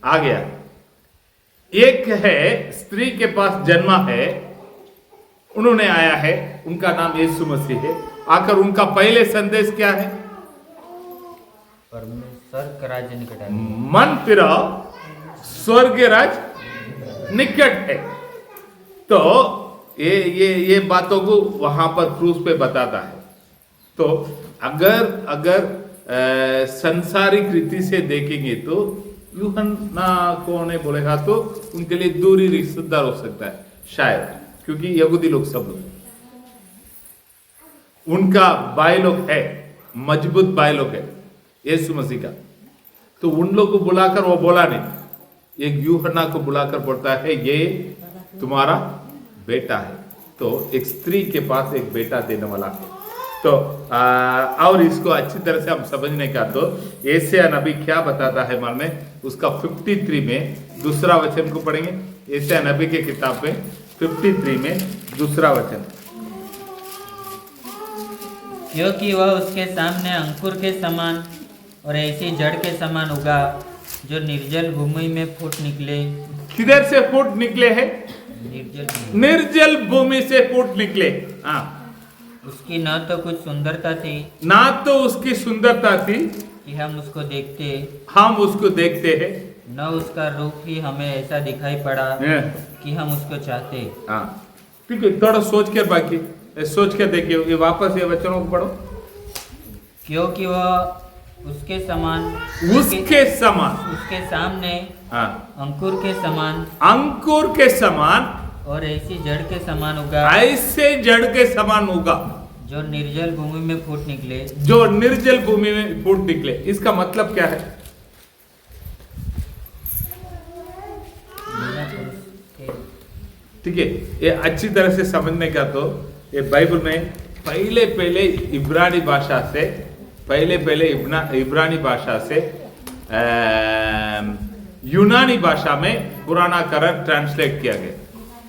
आ गया। एक है स्त्री के पास जन्मा है, उन्होंने आया है, उनका नाम यीशु मसीह है। आकर उनका पहले संदेश क्या है, परमेश्वर का राज्य निकट है, मन फिराओ, स्वर्ग राज निकट है। तो ये बातों को वहां पर क्रूस पे बताता है। तो अगर संसारिक रीति से देखेंगे तो यूहन्ना कौन बोलेगा तो उनके लिए दूरी रिश्तेदार हो सकता है शायद, क्योंकि यहूदी लोग सब लोग, उनका भाई लोग है, मजबूत भाई लोग है यीशु मसीह का। तो उन लोग को बुलाकर वो बोला नहीं, एक यूहन्ना को बुलाकर बोलता है ये तुम्हारा बेटा है। तो एक स्त्री के पास एक बेटा देने वाला है। तो और इसको अच्छी तरह से हम समझने का, तो यशायाह नबी क्या बताता है मालूम है, उसका 53 में दूसरा वचन को पढ़ेंगे। यशायाह नबी के किताब में 53 में दूसरा वचन, क्योंकि वह उसके सामने अंकुर के समान और ऐसी जड़ के समान उगा जो निर्जल भूमि में फूट निकले। किधर से फूट निकले हैं, निर्जल भूमि से फूट निकले। हाँ, उसकी न तो कुछ सुंदरता थी, ना तो उसकी सुंदरता थी कि हम उसको देखते हैं, न उसका रूप ही हमें ऐसा दिखाई पड़ा कि हम उसको चाहते। हाँ, ठीक है, थोड़ा सोच कर बाकी सोच कर देखिए, ये वापस ये वचनों को पढ़ो। क्योंकि वह उसके सामने हाँ, अंकुर के समान और ऐसी जड़ के समान उगा, जो निर्जल भूमि में फूट निकले। इसका मतलब क्या है, ठीक है, ये अच्छी तरह से समझने का, तो ये बाइबल में पहले इब्रानी भाषा से पहले पहले इब्रानी भाषा से यूनानी भाषा में पुराना करंट ट्रांसलेट किया गया।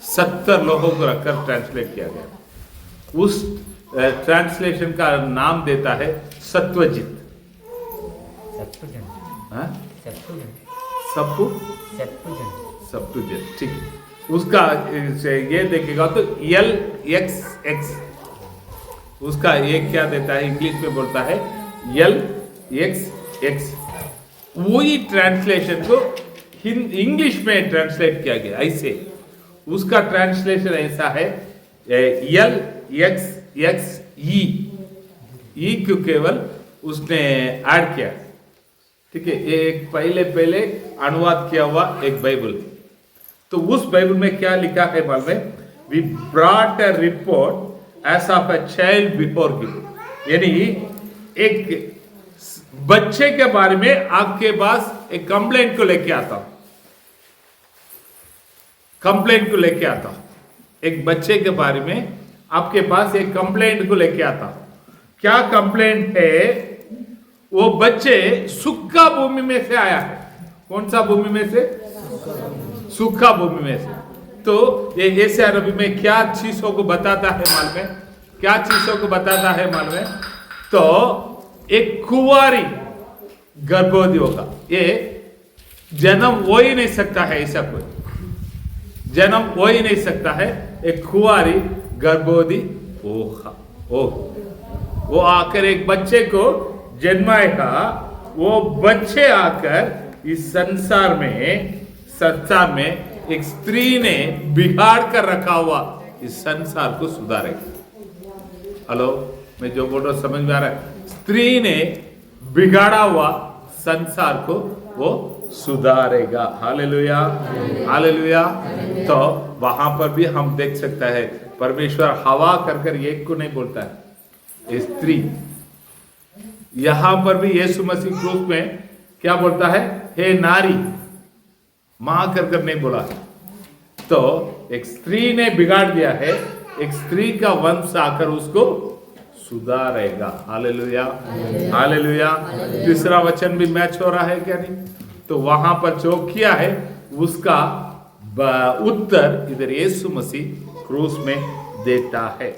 70 लोगों को रखकर ट्रांसलेट किया गया। उस ट्रांसलेशन का नाम देता है सत्वजित। हाँ? सप्तुजित, ठीक है। उसका ये देखेगा तो LXX, उसका ये क्या देता है, इंग्लिश में बोलता है LXX। वही ट्रांसलेशन को इंग्लिश में ट्रांसलेट किया गया ऐसे। उसका ट्रांसलेशन ऐसा है LXXE, ई को केवल उसने ऐड किया, ठीक है। एक पहले अनुवाद किया हुआ एक बाइबल। तो उस बाइबल में क्या लिखा है मालूम है? We brought a report as of a child before you, यानी एक बच्चे के बारे में आपके पास एक कंप्लेंट को लेके आता हूं, कंप्लेंट को लेके आता हूं। एक बच्चे के बारे में आपके पास एक कंप्लेंट को लेके आता हूं। क्या कंप्लेंट है? वो बच्चे सूखा भूमि में से आया है। कौन सा भूमि में से? सूखा भूमि में से। तो ये ऐसे अरबी में क्या चीजों को बताता है मालूम है? क्या चीजों को बताता है मालूम है? तो एक कुंवारी गर्भवती होगा, ये जन्म हो ही नहीं सकता है, ऐसा कोई जन्म हो ही नहीं सकता है। एक कुंवारी गर्भवती वो आकर एक बच्चे को जन्माएगा। वो बच्चे आकर इस संसार में एक स्त्री ने बिगाड़ कर रखा हुआ इस संसार को सुधारेगा। हेलो, मैं जो बोल रहा हूं समझ में आ रहा है? स्त्री ने बिगाड़ा हुआ संसार को वो सुधारेगा। Hallelujah, hallelujah. तो वहां पर भी हम देख सकता है परमेश्वर हवा कर एक को नहीं बोलता है, स्त्री। यहां पर भी यीशु मसीह क्रूस में क्या बोलता है? हे नारी, मां कर नहीं बोला। तो एक स्त्री ने बिगाड़ दिया है, एक स्त्री का वंश आकर उसको सुधारेगा। Hallelujah, hallelujah. तीसरा वचन भी मैच हो रहा है क्या नहीं? तो वहां पर जो किया है उसका उत्तर इधर यीशु मसीह क्रूस में देता है।